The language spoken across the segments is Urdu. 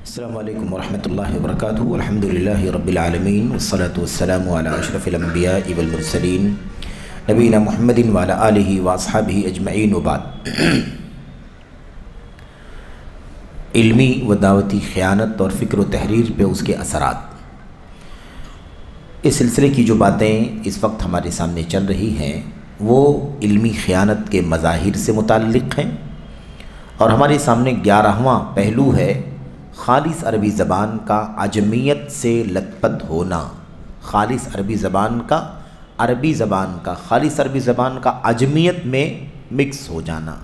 السلام علیکم ورحمۃ اللہ وبرکاتہ. الحمدللہ رب العالمین والصلاة والسلام علی اشرف الانبیاء والمرسلین نبینا محمد وعلی آلہ واصحابہ اجمعین وبعد. علمی و دعوتی خیانت اور فکر و تحریر پہ اس کے اثرات، اس سلسلے کی جو باتیں اس وقت ہمارے سامنے چل رہی ہیں وہ علمی خیانت کے مظاہر سے متعلق ہیں، اور ہمارے سامنے 11واں پہلو ہے خالص عربی زبان کا عجمیت سے لت پت ہونا. خالص عربی زبان کا خالص عربی زبان کا عجمیت میں مکس ہو جانا،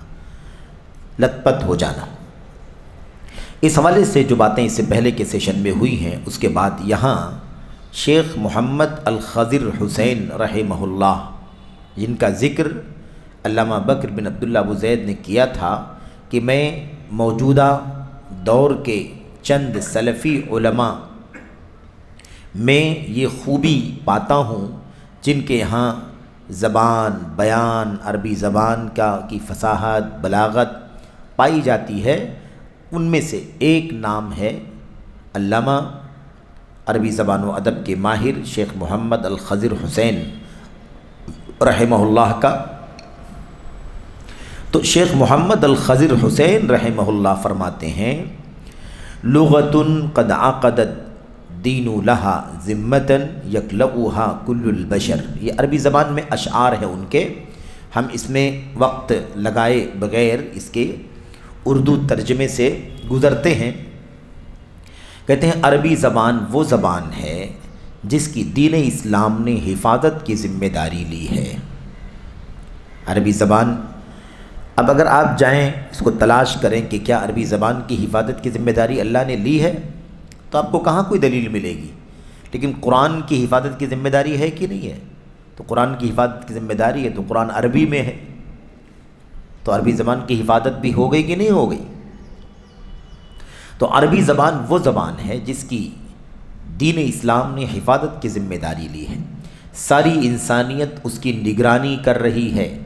لت پت ہو جانا. اس حوالے سے جو باتیں اس سے پہلے کے سیشن میں ہوئی ہیں، اس کے بعد یہاں شیخ محمد الخضر حسین رحمہ اللہ، جن کا ذکر علامہ بکر بن عبداللہ ابو زید نے کیا تھا کہ میں موجودہ دور کے چند سلفی علماء میں یہ خوبی پاتا ہوں جن کے یہاں زبان، بیان، عربی زبان کی فصاحت، بلاغت پائی جاتی ہے. ان میں سے ایک نام ہے علامہ عربی زبان و ادب کے ماہر شیخ محمد الخضر حسین رحمہ اللہ کا. تو شیخ محمد الخضر حسین رحمہ اللہ فرماتے ہیں لغتن قد عقدت دین لہا ذمتن یکلؤہا کل البشر. یہ عربی زبان میں اشعار ہیں ان کے، ہم اس میں وقت لگائے بغیر اس کے اردو ترجمے سے گزرتے ہیں. کہتے ہیں عربی زبان وہ زبان ہے جس کی دین اسلام نے حفاظت کی ذمہ داری لی ہے. عربی زبان، اب اگر آپ جائیں اس کو تلاش کریں کہ کیا عربی زبان کی حفاظت کی ذمہ داری اللہ نے لی ہے، تو آپ کو کہاں کوئی دلیل ملے گی. لیکن قرآن کی حفاظت کی ذمہ داری ہے کہ نہیں ہے؟ تو قرآن کی حفاظت کی ذمہ داری ہے، تو قرآن عربی میں ہے، تو عربی زبان کی حفاظت بھی ہو گئی کہ نہیں ہو گئی؟ تو عربی زبان وہ زبان ہے جس کی دین اسلام نے حفاظت کی ذمہ داری لی ہے. ساری انسانیت اس کی نگرانی کر رہی ہے.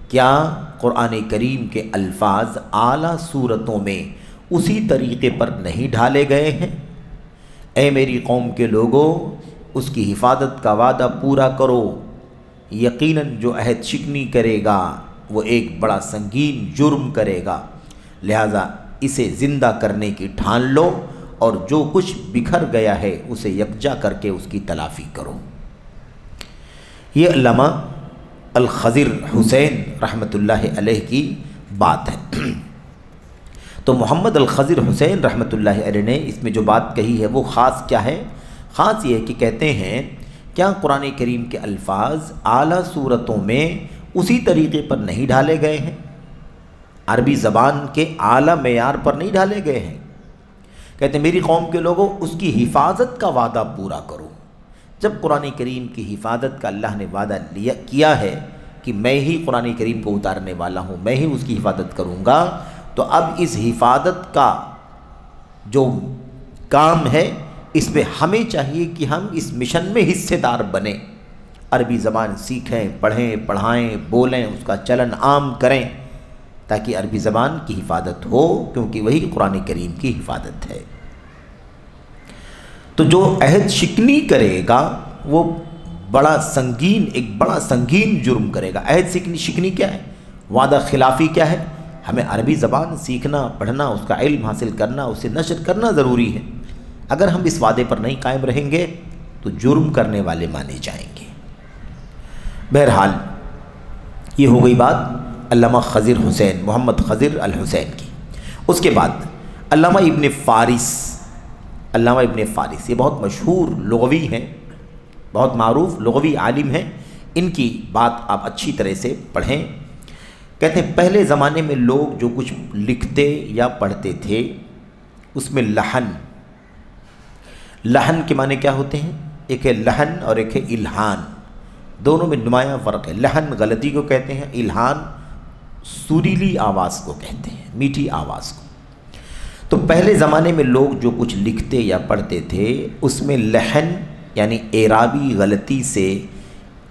کیا قرآن کریم کے الفاظ اعلیٰ صورتوں میں اسی طریقے پر نہیں ڈھالے گئے ہیں؟ اے میری قوم کے لوگوں، اس کی حفاظت کا وعدہ پورا کرو. یقیناً جو عہد شکنی کرے گا وہ ایک بڑا سنگین جرم کرے گا، لہذا اسے زندہ کرنے کی ٹھان لو، اور جو کچھ بکھر گیا ہے اسے یکجا کر کے اس کی تلافی کرو. یہ علامہ الخضر حسین رحمۃ اللہ علیہ کی بات ہے. تو محمد الخضر حسین رحمۃ اللہ علیہ نے اس میں جو بات کہی ہے وہ خاص کیا ہے؟ خاص یہ ہے کہ کہتے ہیں کیا قرآن کریم کے الفاظ اعلیٰ صورتوں میں اسی طریقے پر نہیں ڈھالے گئے ہیں؟ عربی زبان کے اعلیٰ معیار پر نہیں ڈھالے گئے ہیں. کہتے ہیں میری قوم کے لوگوں، اس کی حفاظت کا وعدہ پورا کرو. جب قرآن کریم کی حفاظت کا اللہ نے وعدہ کیا ہے کہ میں ہی قرآن کریم کو اتارنے والا ہوں، میں ہی اس کی حفاظت کروں گا، تو اب اس حفاظت کا جو کام ہے اس میں ہمیں چاہیے کہ ہم اس مشن میں حصے دار بنیں. عربی زبان سیکھیں، پڑھیں، پڑھائیں، بولیں، اس کا چلن عام کریں، تاکہ عربی زبان کی حفاظت ہو، کیونکہ وہی قرآن کریم کی حفاظت ہے. تو جو عہد شکنی کرے گا وہ ایک بڑا سنگین جرم کرے گا. عہد شکنی کیا ہے؟ وعدہ خلافی کیا ہے؟ ہمیں عربی زبان سیکھنا، پڑھنا، اس کا علم حاصل کرنا، اسے نشر کرنا ضروری ہے. اگر ہم اس وعدے پر نہیں قائم رہیں گے تو جرم کرنے والے مانے جائیں گے. بہرحال یہ ہو گئی بات علامہ خضر حسین، محمد خضر الحسین کی. اس کے بعد علامہ ابن فارس یہ بہت مشہور لغوی ہیں، بہت معروف لغوی عالم ہیں. ان کی بات آپ اچھی طرح سے پڑھیں. کہتے ہیں پہلے زمانے میں لوگ جو کچھ لکھتے یا پڑھتے تھے اس میں لحن کے معنی کیا ہوتے ہیں؟ ایک ہے لحن اور ایک ہے الہان. دونوں میں نمایاں فرق ہے. لحن غلطی کو کہتے ہیں، الہان سریلی آواز کو کہتے ہیں، میٹھی آواز کو. تو پہلے زمانے میں لوگ جو کچھ لکھتے یا پڑھتے تھے اس میں لحن یعنی اعرابی غلطی سے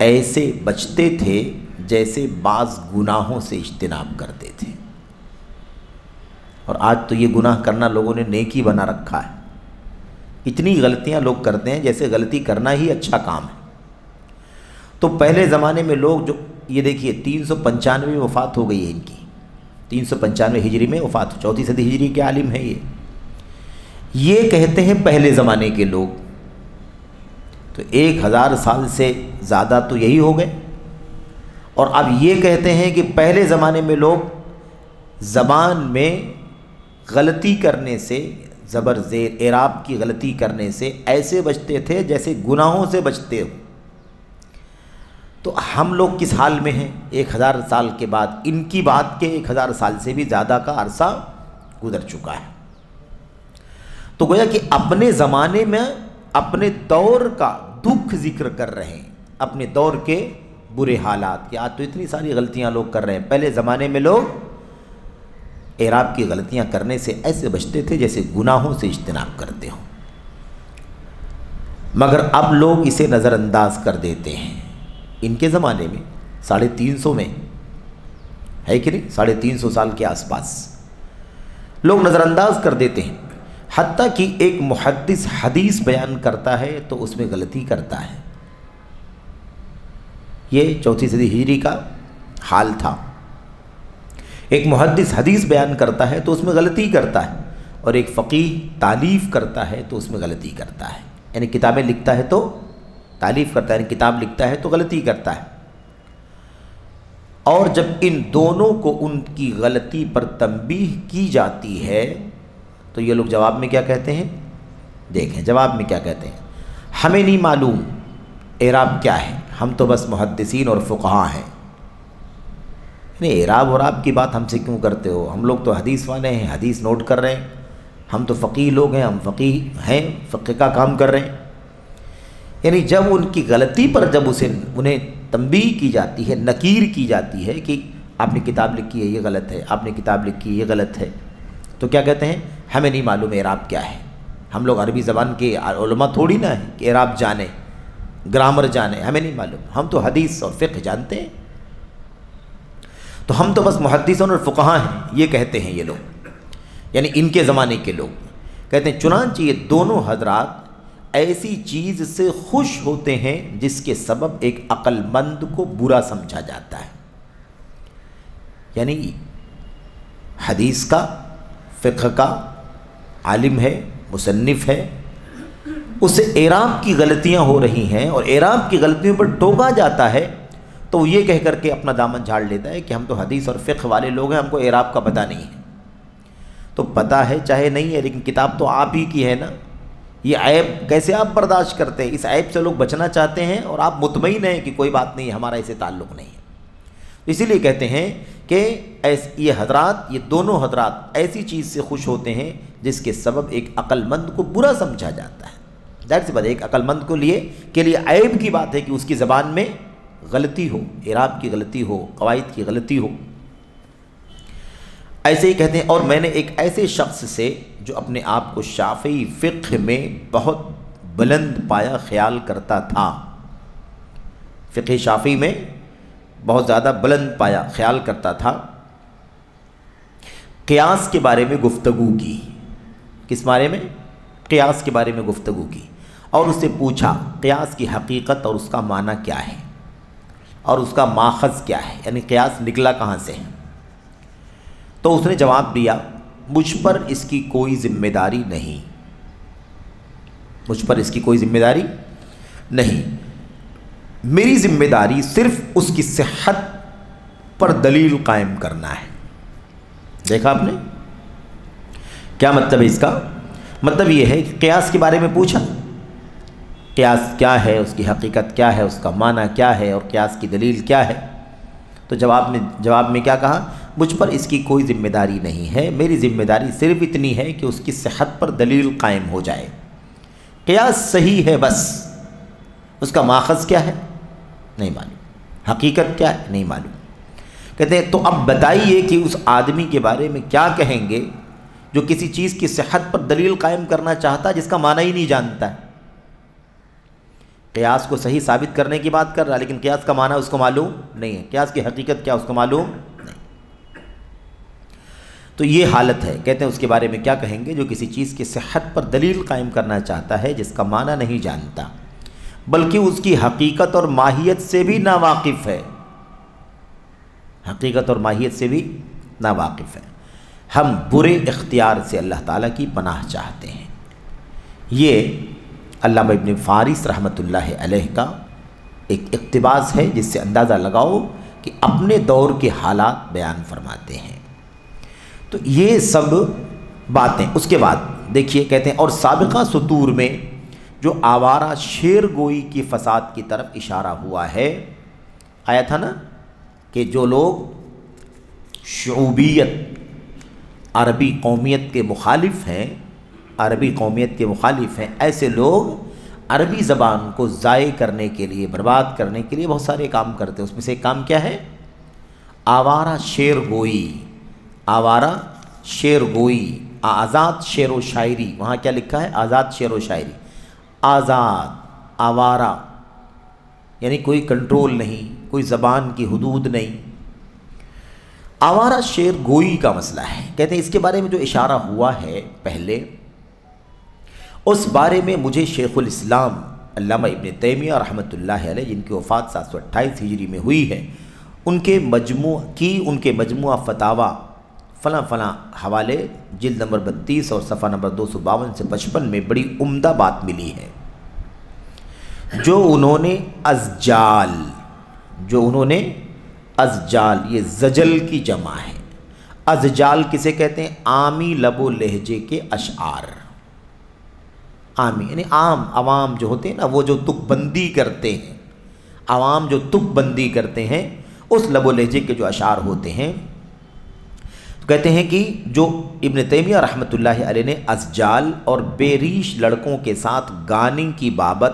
ایسے بچتے تھے جیسے بعض گناہوں سے اجتناب کرتے تھے. اور آج تو یہ گناہ کرنا لوگوں نے نیکی بنا رکھا ہے. اتنی غلطیاں لوگ کرتے ہیں جیسے غلطی کرنا ہی اچھا کام ہے. تو پہلے زمانے میں لوگ جو یہ دیکھیے 395 میں وفات ہو گئی ہے ان کی، 395 ہجری میں وفات، 4 صدی ہجری کے عالم ہیں یہ کہتے ہیں پہلے زمانے کے لوگ. تو 1000 سال سے زیادہ تو یہی ہو گئے. اور اب یہ کہتے ہیں کہ پہلے زمانے میں لوگ زبان میں غلطی کرنے سے، زبر زیر اعراب کی غلطی کرنے سے ایسے بچتے تھے جیسے گناہوں سے بچتے ہو. تو ہم لوگ کس حال میں ہیں 1000 سال کے بعد؟ ان کی بات کے 1000 سال سے بھی زیادہ کا عرصہ گزر چکا ہے. تو گویا کہ اپنے زمانے میں اپنے دور کا دکھ ذکر کر رہے ہیں، اپنے دور کے برے حالات کہ آج تو اتنی ساری غلطیاں لوگ کر رہے ہیں. پہلے زمانے میں لوگ اعراب کی غلطیاں کرنے سے ایسے بچتے تھے جیسے گناہوں سے اجتناب کرتے ہوں، مگر اب لوگ اسے نظر انداز کر دیتے ہیں. ان کے زمانے میں 350 میں ہے کہ نہیں، 350 سال کے آس پاس لوگ نظر انداز کر دیتے ہیں. حتیٰ کہ ایک محدث حدیث بیان کرتا ہے تو اس میں غلطی کرتا ہے. یہ 4 صدی ہجری کا حال تھا. ایک محدث حدیث بیان کرتا ہے تو اس میں غلطی کرتا ہے، اور ایک فقیہ تالیف کرتا ہے تو اس میں غلطی کرتا ہے. یعنی کتابیں لکھتا ہے تو تالیف کرتا ہے، یعنی کتاب لکھتا ہے تو غلطی کرتا ہے. اور جب ان دونوں کو ان کی غلطی پر تنبیہ کی جاتی ہے تو یہ لوگ جواب میں کیا کہتے ہیں؟ دیکھیں جواب میں کیا کہتے ہیں، ہمیں نہیں معلوم اعراب کیا ہے، ہم تو بس محدثین اور فقہاء ہیں. نہیں، اعراب اور آپ کی بات ہم سے کیوں کرتے ہو؟ ہم لوگ تو حدیث والے ہیں، حدیث نوٹ کر رہے ہیں. ہم تو فقیہ لوگ ہیں، ہم فقیہ ہیں، فقہ کا کام کر رہے ہیں. یعنی جب ان کی غلطی پر جب انہیں تنبیہ کی جاتی ہے، نکیر کی جاتی ہے کہ آپ نے کتاب لکھی ہے یہ غلط ہے، آپ نے کتاب لکھی ہے یہ غلط ہے، تو کیا کہتے ہیں؟ ہمیں نہیں معلوم اعراب کیا ہے. ہم لوگ عربی زبان کے علماء تھوڑی نہ ہیں کہ اعراب جانیں، گرامر جانیں، ہمیں نہیں معلوم. ہم تو حدیث اور فقہ جانتے ہیں، تو ہم تو بس محدثون اور فقہاء ہیں، یہ کہتے ہیں یہ لوگ. یعنی ان کے زمانے کے لوگ کہتے ہیں چنانچہ یہ دونوں حضرات ایسی چیز سے خوش ہوتے ہیں جس کے سبب ایک عقل مند کو برا سمجھا جاتا ہے. یعنی حدیث کا، فقہ کا عالم ہے، مصنف ہے، اسے اعراب کی غلطیاں ہو رہی ہیں اور اعراب کی غلطیوں پر ٹوکا جاتا ہے تو وہ یہ کہہ کر کے اپنا دامن جھاڑ لیتا ہے کہ ہم تو حدیث اور فقہ والے لوگ ہیں، ہم کو اعراب کا پتہ نہیں ہے. تو پتہ ہے چاہے نہیں ہے، لیکن کتاب تو آپ ہی کی ہے نا. یہ عیب کیسے آپ برداشت کرتے ہیں؟ اس عیب سے لوگ بچنا چاہتے ہیں اور آپ مطمئن ہیں کہ کوئی بات نہیں، ہمارا اسے تعلق نہیں ہے. اسی لیے کہتے ہیں کہ یہ دونوں حضرات ایسی چیز سے خوش ہوتے ہیں جس کے سبب ایک عقل مند کو برا سمجھا جاتا ہے. ظاہر سی بات ہے، ایک عقل مند کے لیے عیب کی بات ہے کہ اس کی زبان میں غلطی ہو، اعراب کی غلطی ہو، قواعد کی غلطی ہو. ایسے ہی کہتے ہیں، اور میں نے ایک ایسے شخص سے جو اپنے آپ کو شافعی فقہ میں بہت بلند پایا خیال کرتا تھا، فقہ شافعی میں بہت زیادہ بلند پایا خیال کرتا تھا، قیاس کے بارے میں گفتگو کی. کس بارے میں؟ قیاس کے بارے میں گفتگو کی، اور اس سے پوچھا قیاس کی حقیقت اور اس کا معنی کیا ہے اور اس کا ماخذ کیا ہے، یعنی قیاس نکلا کہاں سے ہے. تو اس نے جواب دیا، مجھ پر اس کی کوئی ذمہ داری نہیں، مجھ پر اس کی کوئی ذمہ داری نہیں، میری ذمہ داری صرف اس کی صحت پر دلیل قائم کرنا ہے. دیکھا آپ نے کیا مطلب ہے اس کا؟ مطلب یہ ہے کہ قیاس کے بارے میں پوچھا، قیاس کیا ہے، اس کی حقیقت کیا ہے، اس کا معنی کیا ہے اور قیاس کی دلیل کیا ہے. تو جواب میں کیا کہا؟ مجھ پر اس کی کوئی ذمہ داری نہیں ہے، میری ذمہ داری صرف اتنی ہے کہ اس کی صحت پر دلیل قائم ہو جائے. قیاس صحیح ہے بس، اس کا ماخذ کیا ہے نہیں معلوم، حقیقت کیا ہے نہیں معلوم. کہتے ہیں تو اب بتائیے کہ اس آدمی کے بارے میں کیا کہیں گے جو کسی چیز کی صحت پر دلیل قائم کرنا چاہتا ہے جس کا معنی ہی نہیں جانتا ہے. قیاس کو صحیح ثابت کرنے کی بات کر رہا ہے لیکن قیاس کا معنی اس کو معلوم نہیں ہے، قیاس کی حقیقت کیا اس کو معلوم نہیں. تو یہ حالت ہے. کہتے ہیں اس کے بارے میں کیا کہیں گے؟ جو کسی چیز کی صحت پر دلیل قائم کرنا چاہتا ہے جس کا معنی نہیں جانتا بلکہ اس کی حقیقت اور ماہیت سے بھی ناواقف ہے. حقیقت اور ماہیت سے بھی ناواقف ہے. ہم برے اختیار سے اللہ تعالیٰ کی پناہ چاہتے ہیں. یہ علامہ ابن فارس رحمۃ اللہ علیہ کا ایک اقتباس ہے جس سے اندازہ لگاؤ کہ اپنے دور کے حالات بیان فرماتے ہیں. تو یہ سب باتیں. اس کے بعد دیکھیے کہتے ہیں اور سابقہ سطور میں جو آوارہ شعر گوئی کی فساد کی طرف اشارہ ہوا ہے. آیا تھا نا کہ جو لوگ شعوبیت عربی قومیت کے مخالف ہیں، ایسے لوگ عربی زبان کو ضائع کرنے کے لیے، برباد کرنے کے لیے بہت سارے کام کرتے ہیں. اس میں سے ایک کام کیا ہے؟ آوارہ شعر گوئی. آوارہ شعر گوئی، آزاد شعر و شاعری. وہاں کیا لکھا ہے؟ آزاد شعر و شاعری. آزاد، آوارہ یعنی کوئی کنٹرول نہیں، کوئی زبان کی حدود نہیں. آوارہ شعر گوئی کا مسئلہ ہے. کہتے ہیں اس کے بارے میں جو اشارہ ہوا ہے پہلے، اس بارے میں مجھے شیخ الاسلام علامہ ابن تیمیہ رحمۃ اللہ علیہ، جن کی وفات 728 ہجری میں ہوئی ہے، ان کے مجموعہ فتاوی فلاں فلاں حوالے جلد نمبر 32 اور صفحہ نمبر 252 سے 55 میں بڑی عمدہ بات ملی ہے. جو انہوں نے ازجال، یہ زجل کی جمع ہے. ازجال کسے کہتے ہیں؟ عامی لب و لہجے کے اشعار. عامی یعنی عوام جو ہوتے ہیں نا، وہ جو تک بندی کرتے ہیں، عوام جو تک بندی کرتے ہیں، اس لب و لہجے کے جو اشعار ہوتے ہیں. تو کہتے ہیں کہ جو ابن تیمیہ رحمۃ اللہ علیہ نے ازجال اور بے ریش لڑکوں کے ساتھ گانے کی بابت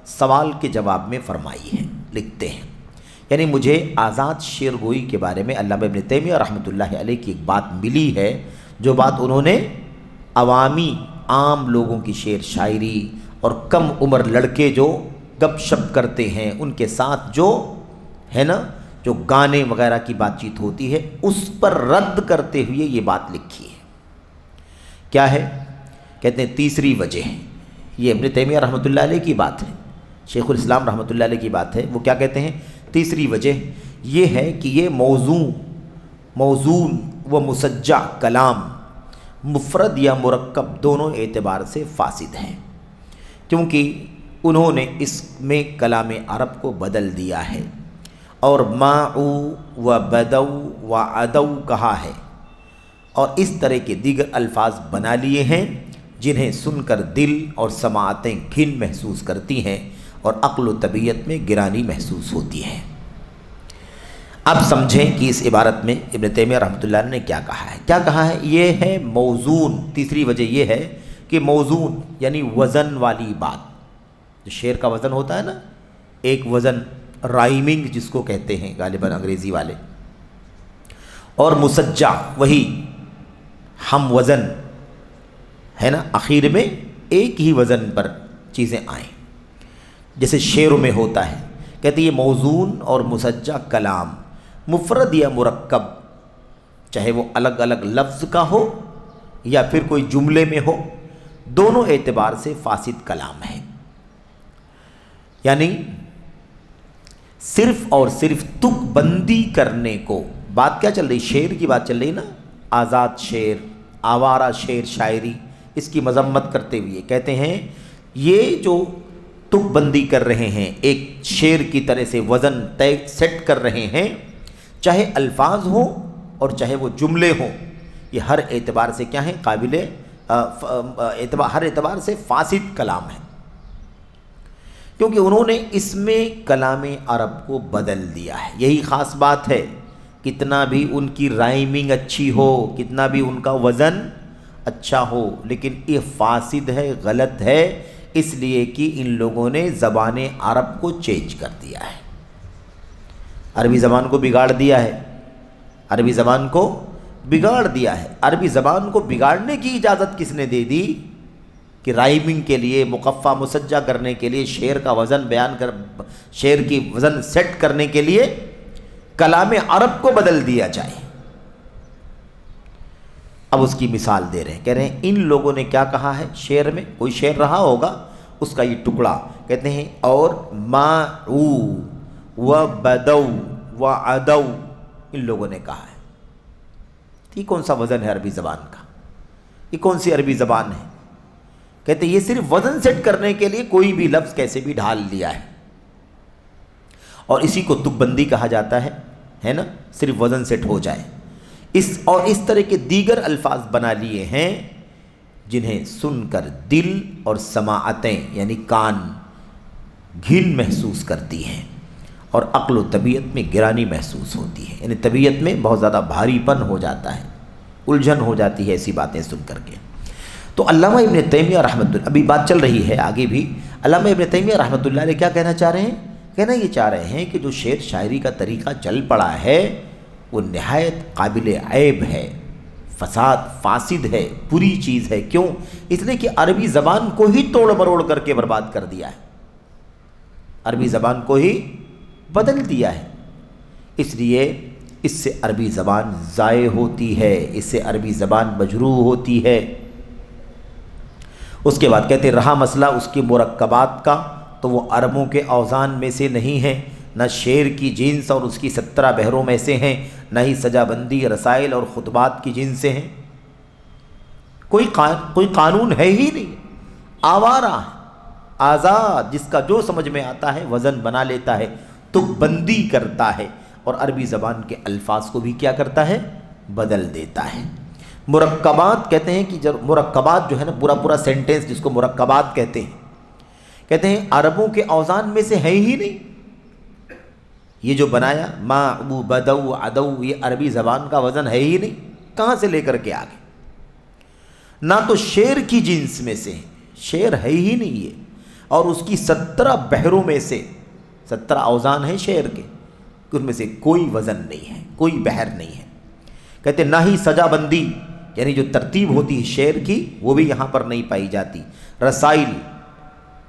سوال کے جواب میں فرمائی ہے. لکھتے ہیں یعنی مجھے آزاد شعر گوئی کے بارے میں علامہ ابن تیمیہ رحمۃ اللہ علیہ کی ایک بات ملی ہے، جو بات انہوں نے عام لوگوں کی شعر شاعری اور کم عمر لڑکے جو گپ شپ کرتے ہیں ان کے ساتھ جو ہے نا، جو گانے وغیرہ کی بات چیت ہوتی ہے، اس پر رد کرتے ہوئے یہ بات لکھی ہے. کیا ہے؟ کہتے ہیں تیسری وجہ. یہ ابن تیمیہ رحمۃ اللہ علیہ کی بات ہے، شیخ الاسلام رحمۃ اللہ علیہ کی بات ہے. وہ کیا کہتے ہیں؟ تیسری وجہ یہ ہے کہ یہ موزون و مسجع کلام مفرد یا مرکب دونوں اعتبار سے فاسد ہیں، کیونکہ انہوں نے اس میں کلام عرب کو بدل دیا ہے اور ماعو و بدو و عدو کہا ہے، اور اس طرح کے دیگر الفاظ بنا لیے ہیں جنہیں سن کر دل اور سماعتیں گھن محسوس کرتی ہیں اور عقل و طبیعت میں گرانی محسوس ہوتی ہے. اب سمجھیں کہ اس عبارت میں ابن تیمیہ رحمۃ اللہ علیہ نے کیا کہا ہے. کیا کہا ہے؟ یہ ہے موزون. تیسری وجہ یہ ہے کہ موزون یعنی وزن والی بات. جو شعر کا وزن ہوتا ہے نا، ایک وزن رائمنگ جس کو کہتے ہیں غالباً انگریزی والے، اور مسجع وہی ہم وزن ہے نا، آخر میں ایک ہی وزن پر چیزیں آئیں جیسے شعروں میں ہوتا ہے. کہتے ہیں یہ موزون اور مسجع کلام مفرد یا مرکب، چاہے وہ الگ الگ لفظ کا ہو یا پھر کوئی جملے میں ہو، دونوں اعتبار سے فاسد کلام ہے. یعنی صرف اور صرف تک بندی کرنے کو. بات کیا چل رہی؟ شعر کی بات چل رہی نا، آزاد شعر، آوارہ شعر شاعری، اس کی مذمت کرتے ہوئے کہتے ہیں یہ جو تک بندی کر رہے ہیں، ایک شعر کی طرح سے وزن طے سیٹ کر رہے ہیں، چاہے الفاظ ہوں اور چاہے وہ جملے ہوں، یہ ہر اعتبار سے کیا ہیں؟ ہر اعتبار سے فاسد کلام ہے، کیونکہ انہوں نے اس میں کلام عرب کو بدل دیا ہے. یہی خاص بات ہے. کتنا بھی ان کی رائمنگ اچھی ہو، کتنا بھی ان کا وزن اچھا ہو، لیکن یہ فاسد ہے، غلط ہے، اس لیے کہ ان لوگوں نے زبان عرب کو چینج کر دیا ہے، عربی زبان کو بگاڑ دیا ہے. عربی زبان کو بگاڑ دیا ہے. عربی زبان کو بگاڑنے کی اجازت کس نے دے دی؟ کہ رائمنگ کے لیے، مقفع مسجع کرنے کے لیے، شعر کا وزن شعر کی وزن سیٹ کرنے کے لیے کلام عرب کو بدل دیا جائے. اب اس کی مثال دے رہے ہیں، کہہ رہے ہیں ان لوگوں نے کیا کہا ہے شعر میں، کوئی شعر رہا ہوگا اس کا یہ ٹکڑا، کہتے ہیں اور ماعو و بدو و عدو، ان لوگوں نے کہا ہے۔ یہ کون سا وزن ہے عربی زبان کا؟ یہ کون سی عربی زبان ہے؟ کہتے ہیں یہ صرف وزن سیٹ کرنے کے لیے کوئی بھی لفظ کیسے بھی ڈھال لیا ہے، اور اسی کو تک بندی کہا جاتا ہے نا، صرف وزن سیٹ ہو جائے۔ اس طرح کے دیگر الفاظ بنا لیے ہیں جنہیں سن کر دل اور سماعتیں یعنی کان گھن محسوس کرتی ہیں، اور عقل و طبیعت میں گرانی محسوس ہوتی ہے، یعنی طبیعت میں بہت زیادہ بھاری پن ہو جاتا ہے، الجھن ہو جاتی ہے ایسی باتیں سن کر کے۔ تو علامہ ابن تیمیہ رحمۃ اللہ، ابھی بات چل رہی ہے آگے بھی، علامہ ابن تیمیہ رحمۃ اللہ علیہ کیا کہنا چاہ رہے ہیں؟ کہنا یہ چاہ رہے ہیں کہ جو شعر شاعری کا طریقہ چل پڑا ہے وہ نہایت قابل عیب ہے، فاسد ہے، بری چیز ہے۔ کیوں؟ اس لیے کہ عربی زبان کو ہی توڑ مروڑ کر کے برباد کر دیا ہے، عربی زبان کو ہی بدل دیا ہے، اس لیے اس سے عربی زبان ضائع ہوتی ہے، اس سے عربی زبان مجروح ہوتی ہے۔ اس کے بعد کہتے رہا مسئلہ اس کے مرکبات کا، تو وہ عربوں کے اوزان میں سے نہیں ہیں، نہ شعر کی جنس اور اس کی 17 بحروں میں سے ہیں، نہ ہی سجا بندی، رسائل اور خطبات کی جنس سے ہیں۔ کوئی قانون ہے ہی نہیں، آوارہ آزاد، جس کا جو سمجھ میں آتا ہے وزن بنا لیتا ہے، تک بندی کرتا ہے، اور عربی زبان کے الفاظ کو بھی کیا کرتا ہے؟ بدل دیتا ہے۔ مرکبات کہتے ہیں کہ مرکبات جو ہے نا، پورا سینٹنس جس کو مرکبات کہتے ہیں عربوں کے اوزان میں سے ہے ہی نہیں۔ یہ جو بنایا ما ابو بدو عدو، یہ عربی زبان کا وزن ہے ہی نہیں، کہاں سے لے کر کے آگے؟ نہ تو شعر کی جنس میں سے، شعر ہے ہی نہیں یہ، اور اس کی 17 بحروں میں سے، 17 اوزان ہیں شعر کے، ان میں سے کوئی وزن نہیں ہے، کوئی بحر نہیں ہے۔ کہتے نہ ہی سجا بندی، یعنی جو ترتیب ہوتی ہے شعر کی وہ بھی یہاں پر نہیں پائی جاتی۔ رسائل،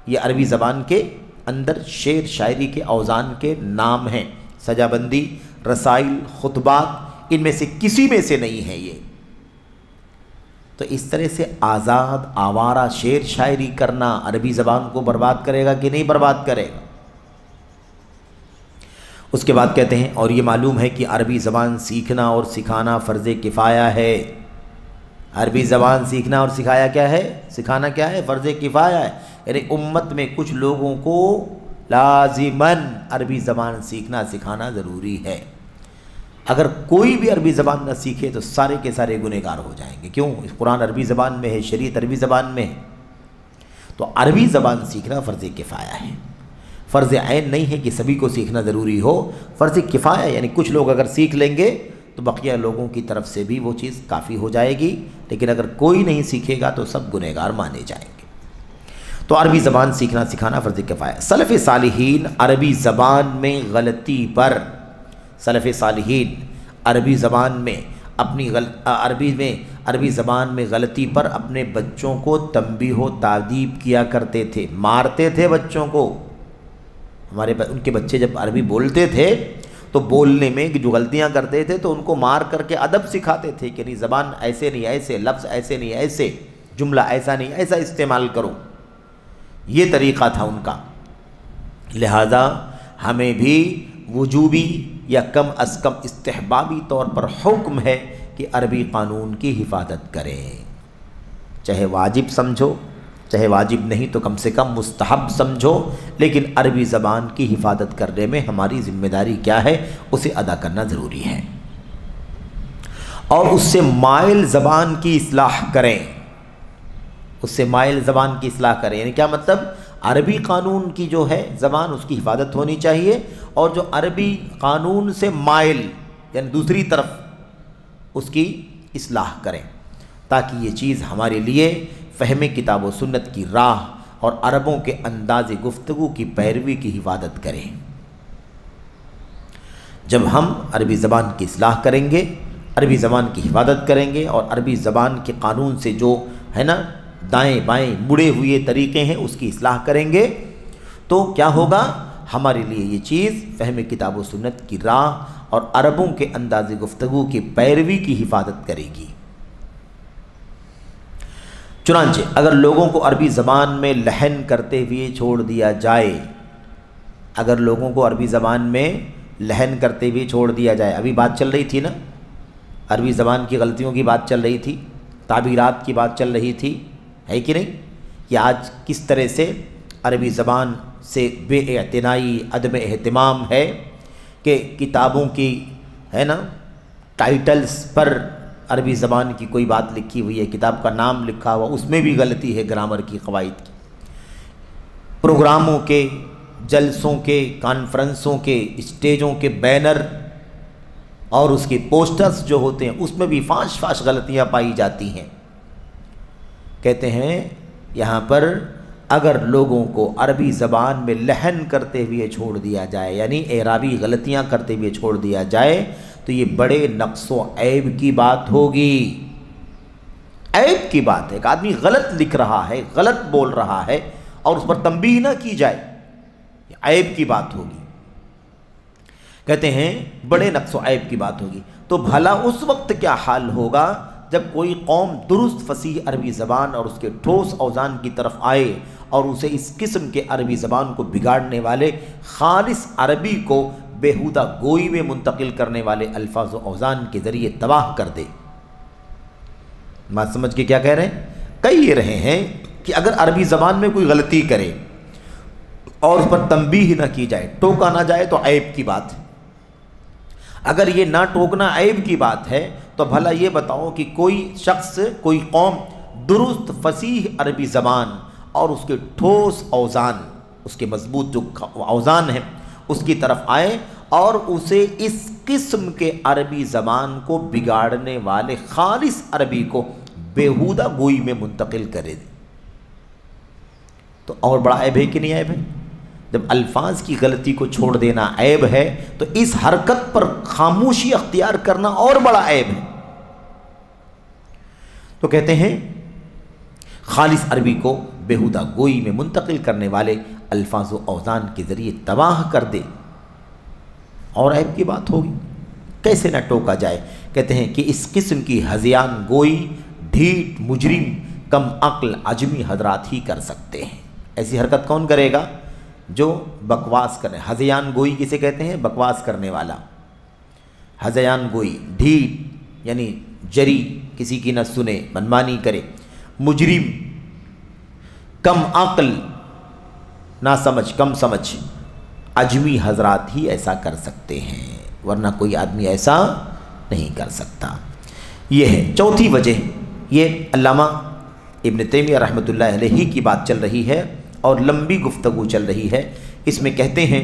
یہ عربی زبان کے اندر شعر شاعری کے اوزان کے نام ہیں، سجا بندی، رسائل، خطبات، ان میں سے کسی میں سے نہیں ہے یہ۔ تو اس طرح سے آزاد آوارہ شعر شاعری کرنا عربی زبان کو برباد کرے گا کہ نہیں برباد کرے گا؟ اس کے بعد کہتے ہیں اور یہ معلوم ہے کہ عربی زبان سیکھنا اور سکھانا فرض کفایہ ہے۔ عربی زبان سیکھنا اور سکھانا کیا ہے؟ فرض کفایہ ہے، یعنی امت میں کچھ لوگوں کو لازماً عربی زبان سیکھنا سکھانا ضروری ہے۔ اگر کوئی بھی عربی زبان نہ سیکھے تو سارے کے سارے گنہگار ہو جائیں گے۔ کیوں؟ قرآن عربی زبان میں ہے، شریعت عربی زبان میں ہے، تو عربی زبان سیکھنا فرض کفایہ ہے۔ فرض عین نہیں ہے کہ سبھی کو سیکھنا ضروری ہو، فرض کفایہ یعنی کچھ لوگ اگر سیکھ لیں گے تو بقیہ لوگوں کی طرف سے بھی وہ چیز کافی ہو جائے گی، لیکن اگر کوئی نہیں سیکھے گا تو سب گنہگار مانے جائیں گے۔ تو عربی زبان سیکھنا سکھانا فرض کفایہ۔ سلف صالحین عربی زبان میں غلطی پر، سلف صالحین عربی زبان میں عربی زبان میں غلطی پر اپنے بچوں کو تنبیہ و تادیب کیا کرتے تھے، مارتے تھے بچوں کو۔ ان کے بچے جب عربی بولتے تھے تو بولنے میں جو غلطیاں کرتے تھے تو ان کو مار کر کے ادب سکھاتے تھے کہ نہیں، زبان ایسے نہیں ایسے، لفظ ایسے نہیں ایسے، جملہ ایسا نہیں ایسا استعمال کرو، یہ طریقہ تھا ان کا۔ لہذا ہمیں بھی وجوبی یا کم از کم استحبابی طور پر حکم ہے کہ عربی قانون کی حفاظت کریں، چاہے واجب سمجھو، چاہے واجب نہیں تو کم سے کم مستحب سمجھو، لیکن عربی زبان کی حفاظت کرنے میں ہماری ذمہ داری کیا ہے؟ اسے ادا کرنا ضروری ہے، اور اس سے مائل زبان کی اصلاح کریں، اس سے مائل زبان کی اصلاح کریں۔ یعنی کیا مطلب؟ عربی قانون کی جو ہے زبان اس کی حفاظت ہونی چاہیے، اور جو عربی قانون سے مائل یعنی دوسری طرف اس کی اصلاح کریں، تاکہ یہ چیز ہمارے لیے فہم کتاب و سنت کی راہ اور عربوں کے انداز گفتگو کی پیروی کی حفاظت کریں۔ جب ہم عربی زبان کی اصلاح کریں گے، عربی زبان کی حفاظت کریں گے، اور عربی زبان کے قانون سے جو ہے نا دائیں بائیں مڑے ہوئے طریقے ہیں اس کی اصلاح کریں گے، تو کیا ہوگا؟ ہمارے لیے یہ چیز فہم کتاب و سنت کی راہ اور عربوں کے انداز گفتگو کی پیروی کی حفاظت کرے گی۔ چنانچہ اگر لوگوں کو عربی زبان میں لحن کرتے ہوئے چھوڑ دیا جائے، اگر لوگوں کو عربی زبان میں لحن کرتے ہوئے چھوڑ دیا جائے، ابھی بات چل رہی تھی نا، عربی زبان کی غلطیوں کی بات چل رہی تھی، تعبیرات کی بات چل رہی تھی، ہے کہ نہیں؟ کہ آج کس طرح سے عربی زبان سے بے اعتنائی، عدم اہتمام ہے کہ کتابوں کی ہے نا ٹائٹلز پر عربی زبان کی کوئی بات لکھی ہوئی ہے، کتاب کا نام لکھا ہوا، اس میں بھی غلطی ہے گرامر کی، قواعد کی، پروگراموں کے، جلسوں کے، کانفرنسوں کے، اسٹیجوں کے بینر اور اس کے پوسٹرز جو ہوتے ہیں اس میں بھی فاش فاش غلطیاں پائی جاتی ہیں۔ کہتے ہیں یہاں پر اگر لوگوں کو عربی زبان میں لحن کرتے ہوئے چھوڑ دیا جائے، یعنی اعرابی غلطیاں کرتے ہوئے چھوڑ دیا جائے، تو یہ بڑے نقص و عیب کی بات ہوگی، عیب کی بات ہے کہ آدمی غلط لکھ رہا ہے، غلط بول رہا ہے اور اس پر تنبیہ نہ کی جائے، یہ عیب کی بات ہوگی۔ کہتے ہیں بڑے نقص و عیب کی بات ہوگی۔ تو بھلا اس وقت کیا حال ہوگا جب کوئی قوم درست فصیح عربی زبان اور اس کے ٹھوس اوزان کی طرف آئے اور اسے اس قسم کے عربی زبان کو بگاڑنے والے، خالص عربی کو بیہودہ گوئی میں منتقل کرنے والے الفاظ و اوزان کے ذریعے تباہ کر دے۔ بات سمجھ کے کیا کہہ رہے ہیں؟ کہہ رہے ہیں کہ اگر عربی زبان میں کوئی غلطی کرے اور اس پر تنبیہ نہ کی جائے، ٹوکا نہ جائے، تو عیب کی بات ہے۔ اگر یہ نہ ٹوکنا عیب کی بات ہے تو بھلا یہ بتاؤ کہ کوئی شخص، کوئی قوم درست فصیح عربی زبان اور اس کے ٹھوس اوزان، اس کے مضبوط جو اوزان ہیں اس کی طرف آئے اور اسے اس قسم کے عربی زبان کو بگاڑنے والے خالص عربی کو بیہودہ گوئی میں منتقل کرے دے، تو اور بڑا عیب ہے کہ نہیں عیب ہے؟ جب الفاظ کی غلطی کو چھوڑ دینا عیب ہے تو اس حرکت پر خاموشی اختیار کرنا اور بڑا عیب ہے۔ تو کہتے ہیں خالص عربی کو بیہودہ گوئی میں منتقل کرنے والے الفاظ و اوزان کے ذریعے تباہ کر دے، اور عیب کی بات ہوگی۔ کیسے نہ ٹوکا جائے؟ کہتے ہیں کہ اس قسم کی ہذیان گوئی ڈھیٹ، مجرم، کم عقل عجمی حضرات ہی کر سکتے ہیں۔ ایسی حرکت کون کرے گا؟ جو بکواس کرے۔ ہذیان گوئی کسے کہتے ہیں؟ بکواس کرنے والا۔ ہذیان گوئی، ڈھیٹ یعنی جری، کسی کی نہ سنے، منمانی کرے۔ مجرم، کم عقل، نہ سمجھ، کم سمجھ، عجمی حضرات ہی ایسا کر سکتے ہیں، ورنہ کوئی آدمی ایسا نہیں کر سکتا۔ یہ ہے چوتھی وجہ۔ یہ علامہ ابن تیمیہ رحمۃ اللہ علیہ کی بات چل رہی ہے اور لمبی گفتگو چل رہی ہے۔ اس میں کہتے ہیں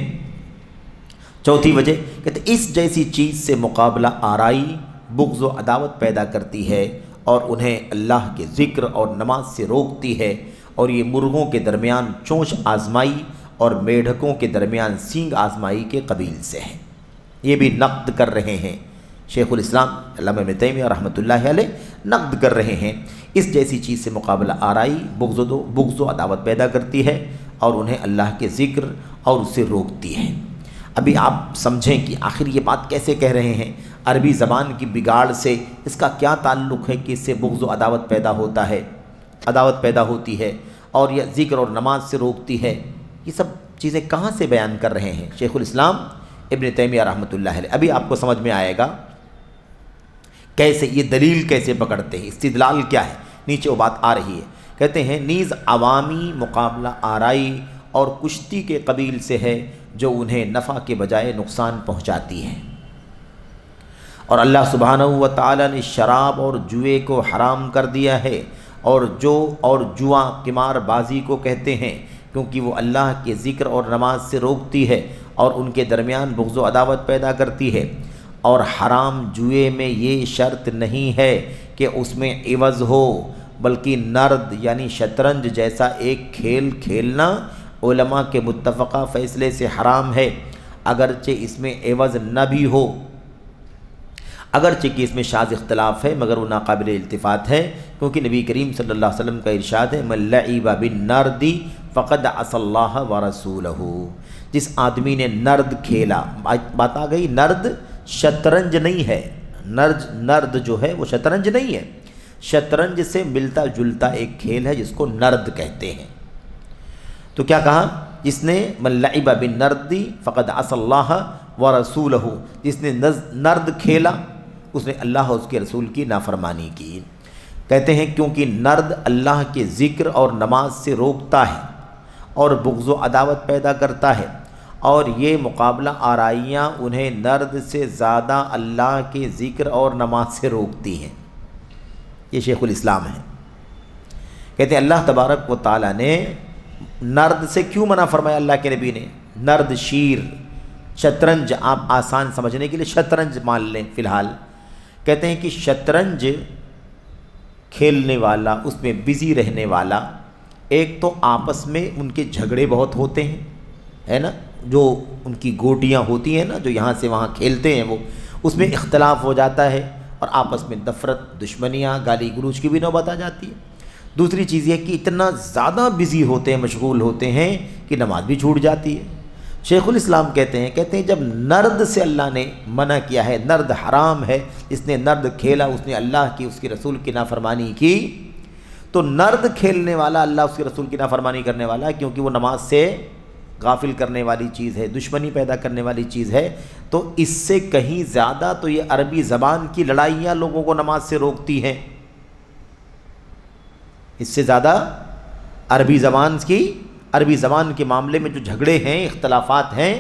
چوتھی وجہ، کہتے ہیں اس جیسی چیز سے مقابلہ آرائی بغض و عداوت پیدا کرتی ہے اور انہیں اللہ کے ذکر اور نماز سے روکتی ہے، اور یہ مرغوں کے درمیان چونچ آزمائی اور میڈھکوں کے درمیان سینگ آزمائی کے قبیل سے ہے۔ یہ بھی نقد کر رہے ہیں شیخ الاسلام علامہ ابن تیمیہ رحمۃ اللہ علیہ، نقد کر رہے ہیں اس جیسی چیز سے مقابلہ آرائی بغض و عداوت پیدا کرتی ہے اور انہیں اللہ کے ذکر اور اس سے روکتی ہے۔ ابھی آپ سمجھیں کہ آخر یہ بات کیسے کہہ رہے ہیں؟ عربی زبان کی بگاڑ سے اس کا کیا تعلق ہے کہ اس سے بغض و عداوت پیدا ہوتا ہے، عداوت پیدا ہوتی ہے، اور یہ ذکر اور نماز سے روکتی ہے؟ یہ سب چیزیں کہاں سے بیان کر رہے ہیں شیخ الاسلام ابن تیمیہ رحمۃ اللہ علیہ؟ ابھی آپ کو سمجھ میں آئے گا کیسے یہ دلیل کیسے پکڑتے ہیں، استدلال کیا ہے۔ نیچے وہ بات آ رہی ہے، کہتے ہیں نیز عوامی مقابلہ آرائی اور کشتی کے قبیل سے ہے جو انہیں نفع کے بجائے نقصان پہنچاتی ہے، اور اللہ سبحانہ و تعالی نے شراب اور جوئے کو حرام کر دیا ہے، اور جوا قمار بازی کو کہتے ہیں کیونکہ وہ اللہ کے ذکر اور نماز سے روکتی ہے اور ان کے درمیان بغض و عداوت پیدا کرتی ہے۔ اور حرام جوئے میں یہ شرط نہیں ہے کہ اس میں عوض ہو، بلکہ نرد یعنی شطرنج جیسا ایک کھیل کھیلنا علماء کے متفقہ فیصلے سے حرام ہے، اگرچہ اس میں عوض نہ بھی ہو، اگرچہ کہ اس میں شاذ اختلاف ہے مگر وہ ناقابل التفات ہے، کیونکہ نبی کریم صلی اللہ علیہ وسلم کا ارشاد ہے من لعب بالنرد فقد عصى اللہ ورسولہ، جس آدمی نے نرد کھیلا، بات آ گئی، نرد شطرنج نہیں ہے، نرد جو ہے وہ شطرنج نہیں ہے، شطرنج سے ملتا جلتا ایک کھیل ہے جس کو نرد کہتے ہیں۔ تو کیا کہا؟ جس نے من لعب بالنرد فقد عصى اللہ ورسولہ، جس نے نرد کھیلا اس نے اللہ اور اس کے رسول کی نافرمانی کی۔ کہتے ہیں کیونکہ نرد اللہ کے ذکر اور نماز سے روکتا ہے اور بغض و عداوت پیدا کرتا ہے، اور یہ مقابلہ آرائیاں انہیں نرد سے زیادہ اللہ کے ذکر اور نماز سے روکتی ہیں۔ یہ شیخ الاسلام ہیں، کہتے ہیں اللہ تبارک و تعالیٰ نے نرد سے کیوں منع فرمایا اللہ کے نبی نے؟ نرد شیر، شطرنج آپ آسان سمجھنے کے لیے شطرنج مان لیں فی الحال۔ کہتے ہیں کہ شطرنج کھیلنے والا، اس میں بزی رہنے والا، ایک تو آپس میں ان کے جھگڑے بہت ہوتے ہیں، ہے نا، جو ان کی گوٹیاں ہوتی ہیں نا جو یہاں سے وہاں کھیلتے ہیں وہ، اس میں اختلاف ہو جاتا ہے اور آپس میں نفرت، دشمنیاں، گالی گلوچ کی بھی نوبت آ جاتی ہے۔ دوسری چیز یہ کہ اتنا زیادہ بزی ہوتے ہیں، مشغول ہوتے ہیں کہ نماز بھی چھوٹ جاتی ہے۔ شیخ الاسلام کہتے ہیں جب نرد سے اللہ نے منع کیا ہے، نرد حرام ہے، اس نے نرد کھیلا اس نے اللہ کی، اس کے رسول کی نافرمانی کی، تو نرد کھیلنے والا اللہ اس کے رسول کی نافرمانی کرنے والا ہے، کیونکہ وہ نماز سے غافل کرنے والی چیز ہے، دشمنی پیدا کرنے والی چیز ہے۔ تو اس سے کہیں زیادہ تو یہ عربی زبان کی لڑائیاں لوگوں کو نماز سے روکتی ہیں، اس سے زیادہ عربی زبان کے معاملے میں جو جھگڑے ہیں، اختلافات ہیں،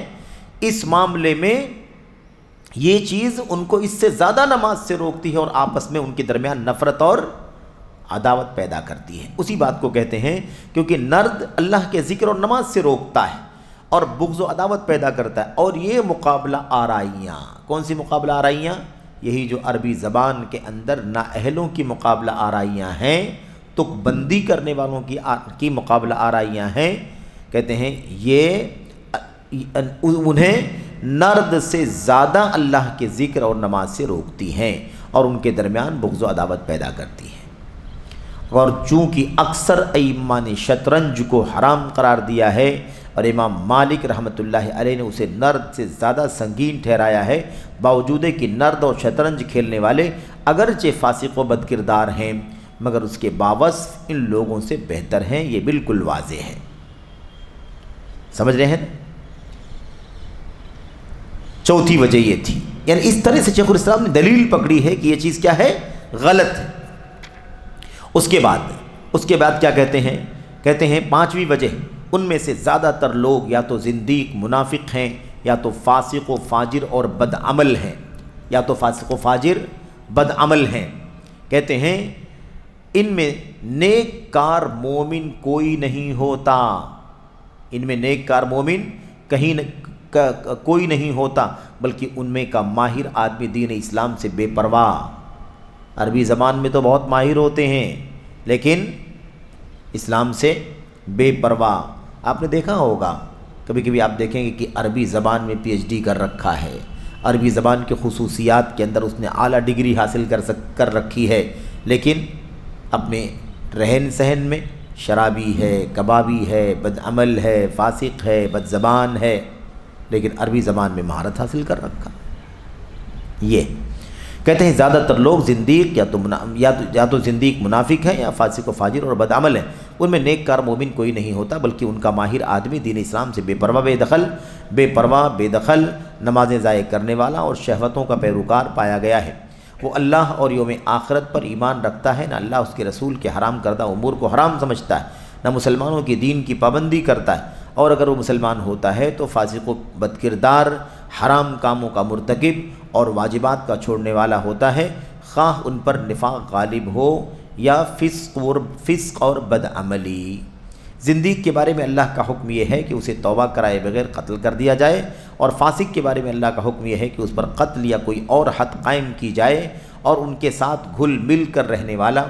اس معاملے میں یہ چیز ان کو اس سے زیادہ نماز سے روکتی ہے اور آپس میں ان کے درمیان نفرت اور عداوت پیدا کرتی ہے۔ اسی بات کو کہتے ہیں کیونکہ نرد اللہ کے ذکر اور نماز سے روکتا ہے اور بغض و عداوت پیدا کرتا ہے، اور یہ مقابلہ آرائیاں، کون سی مقابلہ آرائیاں؟ یہی جو عربی زبان کے اندر نااہلوں کی مقابلہ آرائیاں ہیں، تک بندی کرنے والوں کی مقابلہ آرائیاں ہیں، کہتے ہیں یہ انہیں نرد سے زیادہ اللہ کے ذکر اور نماز سے روکتی ہیں اور ان کے درمیان بغض و عداوت پیدا کرتی ہیں۔ اور چونکہ اکثر ائمہ نے شطرنج کو حرام قرار دیا ہے اور امام مالک رحمۃ اللہ علیہ نے اسے نرد سے زیادہ سنگین ٹھہرایا ہے، باوجود کہ نرد اور شطرنج کھیلنے والے اگرچہ فاسق و بد کردار ہیں مگر اس کے باوصف ان لوگوں سے بہتر ہیں، یہ بالکل واضح ہے۔ سمجھ رہے ہیں؟ چوتھی وجہ یہ تھی، یعنی اس طرح سے شیخ الاسلام نے دلیل پکڑی ہے کہ یہ چیز کیا ہے؟ غلط ہے۔ اس کے بعد کیا کہتے ہیں؟ کہتے ہیں پانچویں وجہ، ان میں سے زیادہ تر لوگ یا تو زندیق منافق ہیں یا تو فاسق و فاجر اور بدعمل ہیں، بدعمل ہیں۔ کہتے ہیں ان میں نیک کار مومن کوئی نہیں ہوتا، ان میں نیک کار مومن کوئی نہیں ہوتا، بلکہ ان میں کا ماہر آدمی دین اسلام سے بے پرواہ۔ عربی زبان میں تو بہت ماہر ہوتے ہیں لیکن اسلام سے بے پرواہ۔ آپ نے دیکھا ہوگا، کبھی کبھی آپ دیکھیں گے کہ عربی زبان میں پی ایچ ڈی کر رکھا ہے، عربی زبان کی خصوصیات کے اندر اس نے اعلیٰ ڈگری حاصل کر رکھی ہے، لیکن اپنے رہن سہن میں شرابی ہے، کبابی ہے، بدعمل ہے، فاسق ہے، بد زبان ہے، لیکن عربی زبان میں مہارت حاصل کر رکھا۔ یہ کہتے ہیں زیادہ تر لوگ زندیق یا تو زندیق منافق ہیں یا فاسق و فاجر اور بدعمل ہیں، ان میں نیک کار مومن کوئی نہیں ہوتا، بلکہ ان کا ماہر آدمی دین اسلام سے بے پرواہ بے دخل نمازیں ضائع کرنے والا اور شہوتوں کا پیروکار پایا گیا ہے۔ وہ اللہ اور یوم آخرت پر ایمان رکھتا ہے، نہ اللہ اس کے رسول کے حرام کردہ امور کو حرام سمجھتا ہے، نہ مسلمانوں کی دین کی پابندی کرتا ہے، اور اگر وہ مسلمان ہوتا ہے تو فاسق و بد کردار، حرام کاموں کا مرتکب اور واجبات کا چھوڑنے والا ہوتا ہے، خواہ ان پر نفاق غالب ہو یا فسق اور بدعملی۔ زندیق کے بارے میں اللہ کا حکم یہ ہے کہ اسے توبہ کرائے بغیر قتل کر دیا جائے، اور فاسق کے بارے میں اللہ کا حکم یہ ہے کہ اس پر قتل یا کوئی اور حد قائم کی جائے، اور ان کے ساتھ گھل مل کر رہنے والا،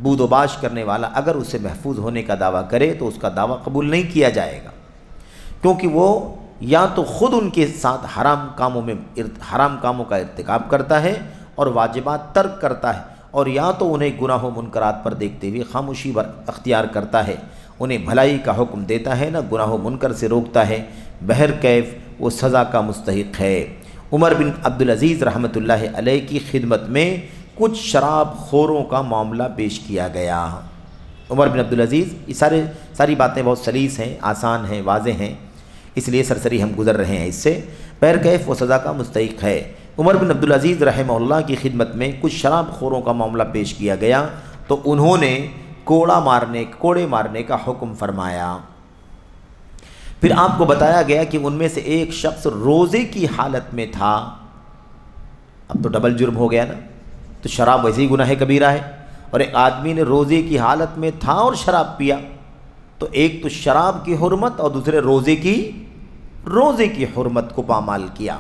بود و باش کرنے والا اگر اسے محفوظ ہونے کا دعویٰ کرے تو اس کا دعویٰ قبول نہیں کیا جائے گا، کیونکہ وہ یا تو خود ان کے ساتھ حرام کاموں کا ارتکاب کرتا ہے اور واجبات ترک کرتا ہے، اور یا تو انہیں گناہ و منکرات پر دیکھتے ہوئے خاموشی اختیار کرتا ہے، انہیں بھلائی کا حکم دیتا ہے، نہ گناہ و منکر سے روکتا ہے، بہرکیف وہ سزا کا مستحق ہے۔ عمر بن عبدالعزیز رحمۃ اللہ علیہ کی خدمت میں کچھ شراب خوروں کا معاملہ پیش کیا گیا۔ عمر بن عبدالعزیز، یہ ساری باتیں بہت سلیس ہیں، آسان ہیں، واضح ہیں، اس لیے سرسری ہم گزر رہے ہیں اس سے۔ بہرکیف وہ سزا کا مستحق ہے۔ عمر بن عبدالعزیز رحمہ اللہ کی خدمت میں کچھ شراب خوروں کا معاملہ پیش کیا گیا تو انہوں نے کوڑے مارنے کا حکم فرمایا۔ پھر آپ کو بتایا گیا کہ ان میں سے ایک شخص روزے کی حالت میں تھا۔ اب تو ڈبل جرم ہو گیا نا، تو شراب ویسے ہی گناہ کبیرہ ہے، اور ایک آدمی نے روزے کی حالت میں تھا اور شراب پیا، تو ایک تو شراب کی حرمت اور دوسرے روزے کی حرمت کو پامال کیا۔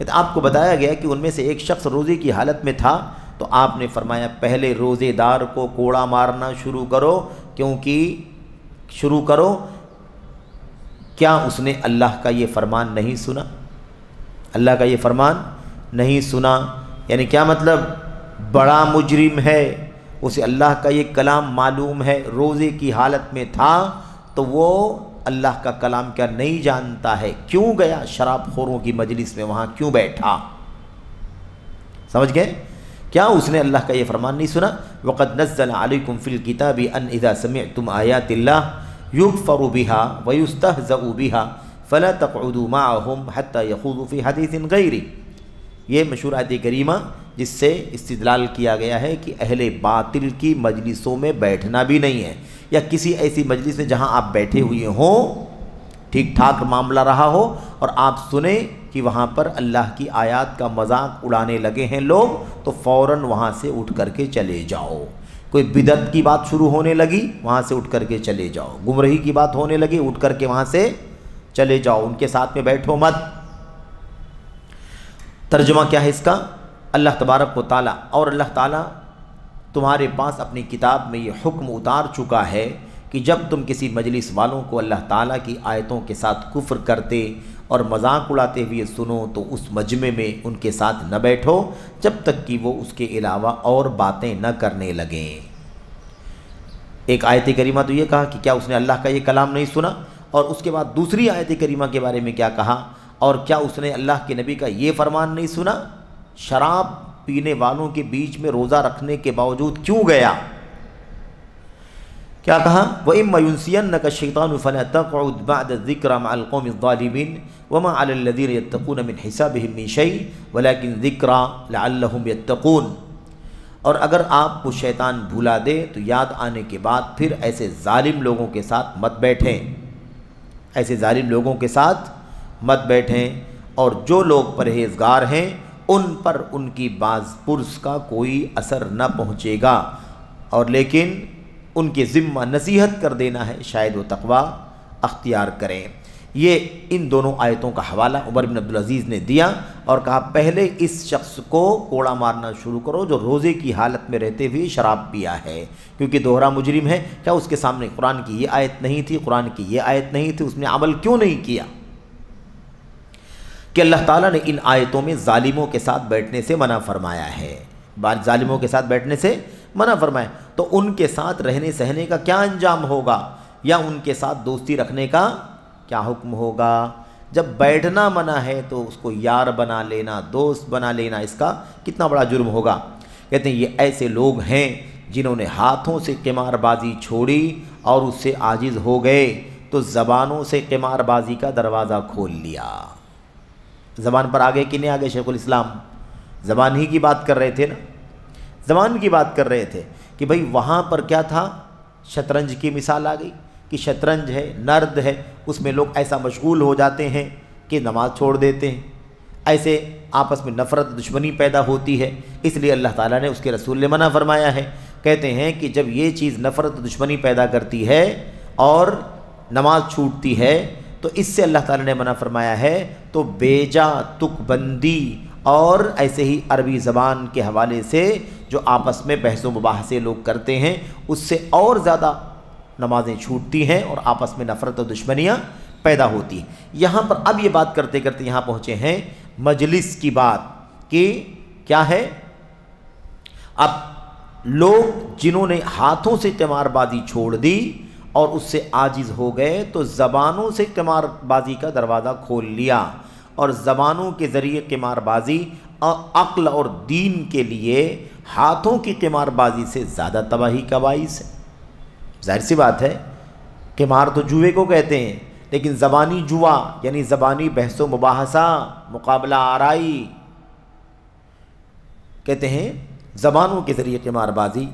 آپ کو بتایا گیا کہ ان میں سے ایک شخص روزے کی حالت میں تھا، تو آپ نے فرمایا پہلے روزے دار کو کوڑا مارنا شروع کرو، کیا اس نے اللہ کا یہ فرمان نہیں سنا؟ اللہ کا یہ فرمان نہیں سنا، یعنی کیا مطلب؟ بڑا مجرم ہے، اسے اللہ کا یہ کلام معلوم ہے، روزے کی حالت میں تھا تو وہ اللہ کا کلام کیا نہیں جانتا ہے؟ کیوں گیا شراب خوروں کی مجلس میں، وہاں کیوں بیٹھا؟ سمجھ گئے؟ کیا اس نے اللہ کا یہ فرمان نہیں سنا؟ وَقَدْ نَزَّلَ عَلَيْكُمْ فِي الْكِتَابِ أَنْ إِذَا سَمِعْتُمْ آيَاتِ اللَّهِ يُكْفَرُ بِهَا وَيُسْتَهْزَأُ بِهَا فَلَا تَقْعُدُوا مَعَهُمْ حَتَّى يَخُوضُوا فِي حَدِيثٍ غَيْرِهِ۔ یہ مشہور آیت کریمہ جس سے استدلال کیا گیا ہے کہ اہل باطل کی مجلسوں میں بیٹھنا بھی نہیں ہے، یا کسی ایسی مجلس میں جہاں آپ بیٹھے ہوئے ہوں، ٹھیک ٹھاک معاملہ رہا ہو، اور آپ سنیں کہ وہاں پر اللہ کی آیات کا مذاق اڑانے لگے ہیں لوگ، تو فوراً وہاں سے اٹھ کر کے چلے جاؤ۔ کوئی بدعت کی بات شروع ہونے لگی، وہاں سے اٹھ کر کے چلے جاؤ۔ گمراہی کی بات ہونے لگی، اٹھ کر کے وہاں سے چلے جاؤ، ان کے ساتھ میں بیٹھو مت۔ ترجمہ کیا ہے اس کا؟ اللہ تبارک و تعالیٰ تمہارے پاس اپنی کتاب میں یہ حکم اتار چکا ہے کہ جب تم کسی مجلس والوں کو اللہ تعالیٰ کی آیتوں کے ساتھ کفر کرتے اور مذاق اڑاتے ہوئے سنو تو اس مجمع میں ان کے ساتھ نہ بیٹھو جب تک کہ وہ اس کے علاوہ اور باتیں نہ کرنے لگیں۔ ایک آیت کریمہ تو یہ کہا کہ کیا اس نے اللہ کا یہ کلام نہیں سنا، اور اس کے بعد دوسری آیت کریمہ کے بارے میں کیا کہا، اور کیا اس نے اللہ کے نبی کا یہ فرمان نہیں سنا؟ شراب پینے والوں کے بیچ میں روزہ رکھنے کے باوجود کیوں گیا؟ کیا کہا؟ وَإِمَّا يُنْسِيَنَّكَ الشَّيْطَانُ فَلَا تَقْعُدْ بَعْدَ الذِّكْرَ مَعَ الْقَوْمِ الظَّالِمِينَ وَمَا عَلَى الَّذِينَ يَتَّقُونَ مِنْ حِسَابِهِمْ مِنْ شَيْءٍ وَلَكِنْ ذِكْرَى لَعَلَّهُمْ يَتَّقُونَ۔ اور اگر آپ کو شیطان بھلا دے تو یاد آنے کے بعد پھر ایسے ظالم لوگوں کے ساتھ مت بیٹھیں، اور جو لوگ پرہیزگار ہیں ان پر ان کی باز پرس کا کوئی اثر نہ پہنچے گا، اور لیکن ان کے ذمہ نصیحت کر دینا ہے، شاید وہ تقوی اختیار کریں۔ یہ ان دونوں آیتوں کا حوالہ عمر بن عبدالعزیز نے دیا اور کہا پہلے اس شخص کو کوڑا مارنا شروع کرو جو روزے کی حالت میں رہتے ہوئے شراب پیا ہے، کیونکہ دوہرا مجرم ہے۔ کیا اس کے سامنے قرآن کی یہ آیت نہیں تھی، قرآن کی یہ آیت نہیں تھی؟ اس نے عمل کیوں نہیں کیا؟ کہ اللہ تعالیٰ نے ان آیتوں میں ظالموں کے ساتھ بیٹھنے سے منع فرمایا ہے، ظالموں کے ساتھ بیٹھنے سے منع فرمایا، تو ان کے ساتھ رہنے سہنے کا کیا انجام ہوگا، یا ان کے ساتھ دوستی رکھنے کا کیا حکم ہوگا؟ جب بیٹھنا منع ہے تو اس کو یار بنا لینا، دوست بنا لینا، اس کا کتنا بڑا جرم ہوگا۔ کہتے ہیں یہ ایسے لوگ ہیں جنہوں نے ہاتھوں سے قمار بازی چھوڑی اور اس سے عاجز ہو گئے تو زبانوں سے قمار بازی کا دروازہ کھول لیا۔ زبان پر آگے کہ نہیں آگے؟ شیخ الاسلام زبان ہی کی بات کر رہے تھے نا، زبان کی بات کر رہے تھے کہ بھئی وہاں پر کیا تھا، شطرنج کی مثال آ گئی کہ شطرنج ہے، نرد ہے، اس میں لوگ ایسا مشغول ہو جاتے ہیں کہ نماز چھوڑ دیتے ہیں، ایسے آپس میں نفرت دشمنی پیدا ہوتی ہے، اس لیے اللہ تعالیٰ نے اس کے رسول نے منع فرمایا ہے۔ کہتے ہیں کہ جب یہ چیز نفرت دشمنی پیدا کرتی ہے اور نماز چھوٹتی ہے تو اس سے اللہ تعالیٰ نے منع فرمایا ہے، تو بیجا تک بندی اور ایسے ہی عربی زبان کے حوالے سے جو آپس میں بحث و مباحثے لوگ کرتے ہیں اس سے اور زیادہ نمازیں چھوٹتی ہیں اور آپس میں نفرت و دشمنیاں پیدا ہوتی ہیں۔ یہاں پر اب یہ بات کرتے کرتے یہاں پہنچے ہیں مجلس کی بات کہ کیا ہے، اب لوگ جنہوں نے ہاتھوں سے قمار بازی چھوڑ دی اور اس سے عاجز ہو گئے تو زبانوں سے قمار بازی کا دروازہ کھول لیا، اور زبانوں کے ذریعے قمار بازی عقل اور دین کے لیے ہاتھوں کی قمار بازی سے زیادہ تباہی کا باعث ہے۔ ظاہر سی بات ہے، قمار تو جوئے کو کہتے ہیں، لیکن زبانی جوا یعنی زبانی بحث و مباحثہ، مقابلہ آرائی، کہتے ہیں زبانوں کے ذریعے قمار بازی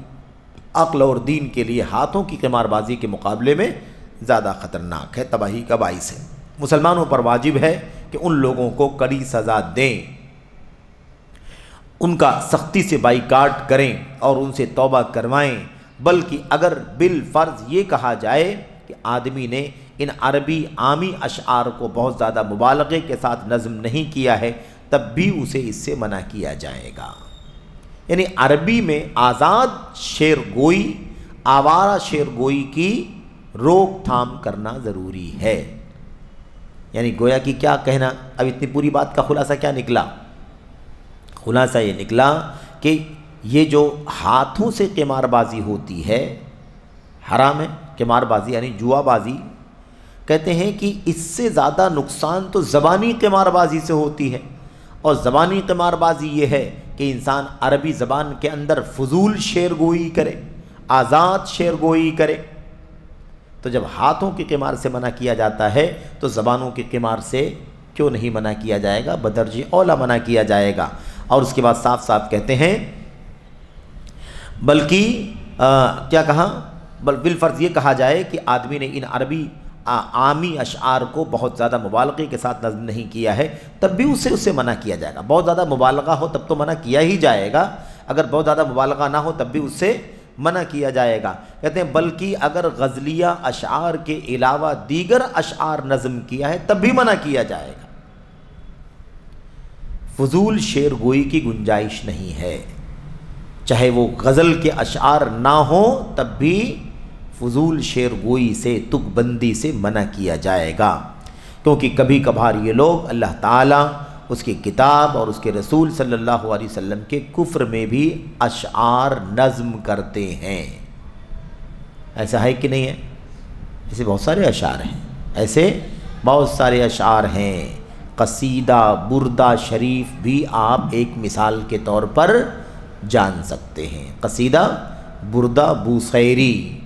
عقل اور دین کے لیے ہاتھوں کی قمار بازی کے مقابلے میں زیادہ خطرناک ہے، تباہی کا باعث ہے۔ مسلمانوں پر واجب ہے کہ ان لوگوں کو کڑی سزا دیں، ان کا سختی سے بائیکاٹ کریں اور ان سے توبہ کروائیں، بلکہ اگر بالفرض یہ کہا جائے کہ آدمی نے ان عربی عامی اشعار کو بہت زیادہ مبالغے کے ساتھ نظم نہیں کیا ہے، تب بھی اسے اس سے منع کیا جائے گا۔ یعنی عربی میں آزاد شعر گوئی، آوارہ شعر گوئی کی روک تھام کرنا ضروری ہے۔ یعنی گویا کہ کیا کہنا، اب اتنی پوری بات کا خلاصہ کیا نکلا؟ خلاصہ یہ نکلا کہ یہ جو ہاتھوں سے قمار بازی ہوتی ہے حرام ہے۔ قمار بازی یعنی جوا بازی، کہتے ہیں کہ اس سے زیادہ نقصان تو زبانی قمار بازی سے ہوتی ہے، اور زبانی قمار بازی یہ ہے کہ انسان عربی زبان کے اندر فضول شعر گوئی کرے، آزاد شعر گوئی کرے۔ تو جب ہاتھوں کی قمار سے منع کیا جاتا ہے تو زبانوں کی قمار سے کیوں نہیں منع کیا جائے گا؟ بدرجہ اولا منع کیا جائے گا۔ اور اس کے بعد صاف صاف کہتے ہیں بلکہ کیا کہا؟ بالفرض یہ کہا جائے کہ آدمی نے ان عربی عامی اشعار کو بہت زیادہ مبالغے کے ساتھ نظم نہیں کیا ہے، تب بھی اسے منع کیا جائے گا۔ بہت زیادہ مبالغہ ہو تب تو منع کیا ہی جائے گا، اگر بہت زیادہ مبالغہ نہ ہو تب بھی اس سے منع کیا جائے گا۔ کہتے ہیں بلکہ اگر غزلیہ اشعار کے علاوہ دیگر اشعار نظم کیا ہے تب بھی منع کیا جائے گا۔ فضول شعر گوئی کی گنجائش نہیں ہے، چاہے وہ غزل کے اشعار نہ ہوں تب بھی فضول شعر گوئی سے، تک بندی سے منع کیا جائے گا، کیونکہ کبھی کبھار یہ لوگ اللہ تعالیٰ، اس کی کتاب اور اس کے رسول صلی اللہ علیہ وسلم کے کفر میں بھی اشعار نظم کرتے ہیں۔ ایسا ہے کہ نہیں ہے؟ ایسے بہت سارے اشعار ہیں، ایسے بہت سارے اشعار ہیں۔ قصیدہ بردہ شریف بھی آپ ایک مثال کے طور پر جان سکتے ہیں۔ قصیدہ بردہ بوصیری،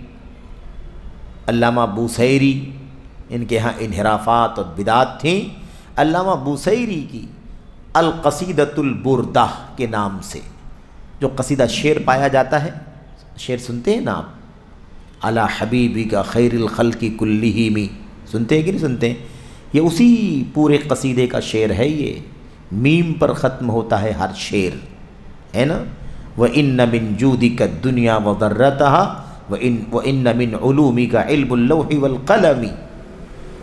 علامہ بوصیری، ان کے ہاں انحرافات اور بدعات تھیں۔ علامہ بوصیری کی القصیدۃ البردہ کے نام سے جو قصیدہ شعر پایا جاتا ہے، شعر سنتے ہیں نا آپ؟ علی حبیبی کا خیر الخلق کلہم، سنتے ہیں کہ نہیں سنتے ہیں؟ یہ اسی پورے قصیدے کا شعر ہے، یہ میم پر ختم ہوتا ہے ہر شعر، ہے نا؟ وَإِنَّ مِن جُودِكَ الدُّنْيَا وَضَرَّتَهَا وَإِنَّ مِنْ عُلُومِكَ عِلْمُ اللَّوْحِ وَالْقَلَمِ۔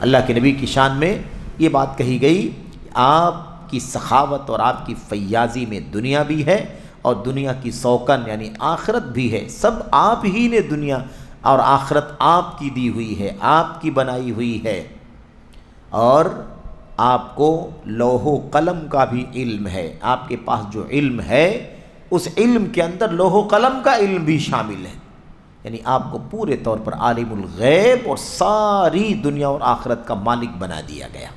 اللہ کے نبی کی شان میں یہ بات کہی گئی، آپ کی سخاوت اور آپ کی فیاضی میں دنیا بھی ہے اور دنیا کی سوکن یعنی آخرت بھی ہے، سب آپ ہی نے دنیا اور آخرت آپ کی دی ہوئی ہے، آپ کی بنائی ہوئی ہے، اور آپ کو لوح و قلم کا بھی علم ہے۔ آپ کے پاس جو علم ہے اس علم کے اندر لوح و قلم کا علم بھی شامل ہے، یعنی آپ کو پورے طور پر عالم الغیب اور ساری دنیا اور آخرت کا مالک بنا دیا گیا۔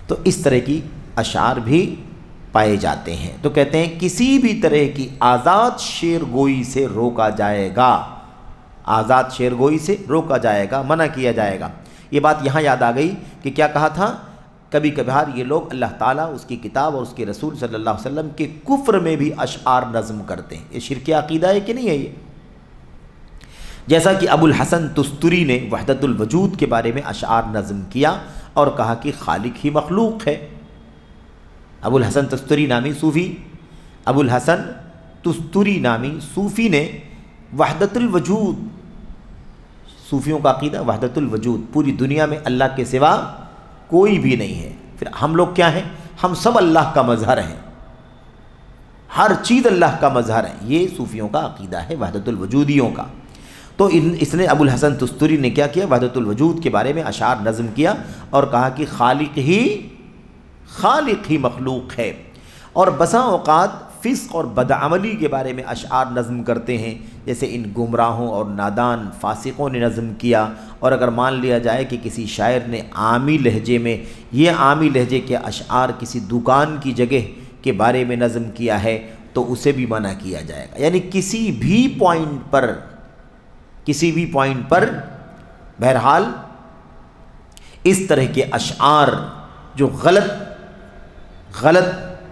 تو اس طرح کی اشعار بھی پائے جاتے ہیں۔ تو کہتے ہیں کسی بھی طرح کی آزاد شعر گوئی سے روکا جائے گا، آزاد شعر گوئی سے روکا جائے گا، منع کیا جائے گا۔ یہ بات یہاں یاد آ گئی کہ کیا کہا تھا؟ کبھی کبھار یہ لوگ اللہ تعالیٰ، اس کی کتاب اور اس کے رسول صلی اللہ علیہ وسلم کے کفر میں بھی اشعار نظم کرتے ہیں۔ یہ شرکی عقیدہ ہے کہ نہیں ہے؟ یہ جیسا کہ ابو الحسن تستری نے وحدت الوجود کے بارے میں اشعار نظم کیا اور کہا کہ خالق ہی مخلوق ہے۔ ابو الحسن تستری نامی صوفی، ابو الحسن تستری نامی صوفی نے وحدت الوجود، صوفیوں کا عقیدہ وحدت الوجود، پوری دنیا میں اللہ کے سوا کوئی بھی نہیں ہے، پھر ہم لوگ کیا ہیں؟ ہم سب اللہ کا مظہر ہیں، ہر چیز اللہ کا مظہر ہے، یہ صوفیوں کا عقیدہ ہے، وحدت الوجودیوں کا۔ تو اس نے ابو الحسن تستری نے کیا کیا؟ وحدت الوجود کے بارے میں اشعار نظم کیا اور کہا کہ خالق ہی مخلوق ہے، اور بسا اوقات فسق اور بدعملی کے بارے میں اشعار نظم کرتے ہیں، جیسے ان گمراہوں اور نادان فاسقوں نے نظم کیا۔ اور اگر مان لیا جائے کہ کسی شاعر نے عامی لہجے میں، یہ عامی لہجے کے اشعار کسی دکان کی جگہ کے بارے میں نظم کیا ہے، تو اسے بھی منع کیا جائے گا. یعنی کسی بھی پوائنٹ پر بہرحال اس طرح کے اشعار جو غلط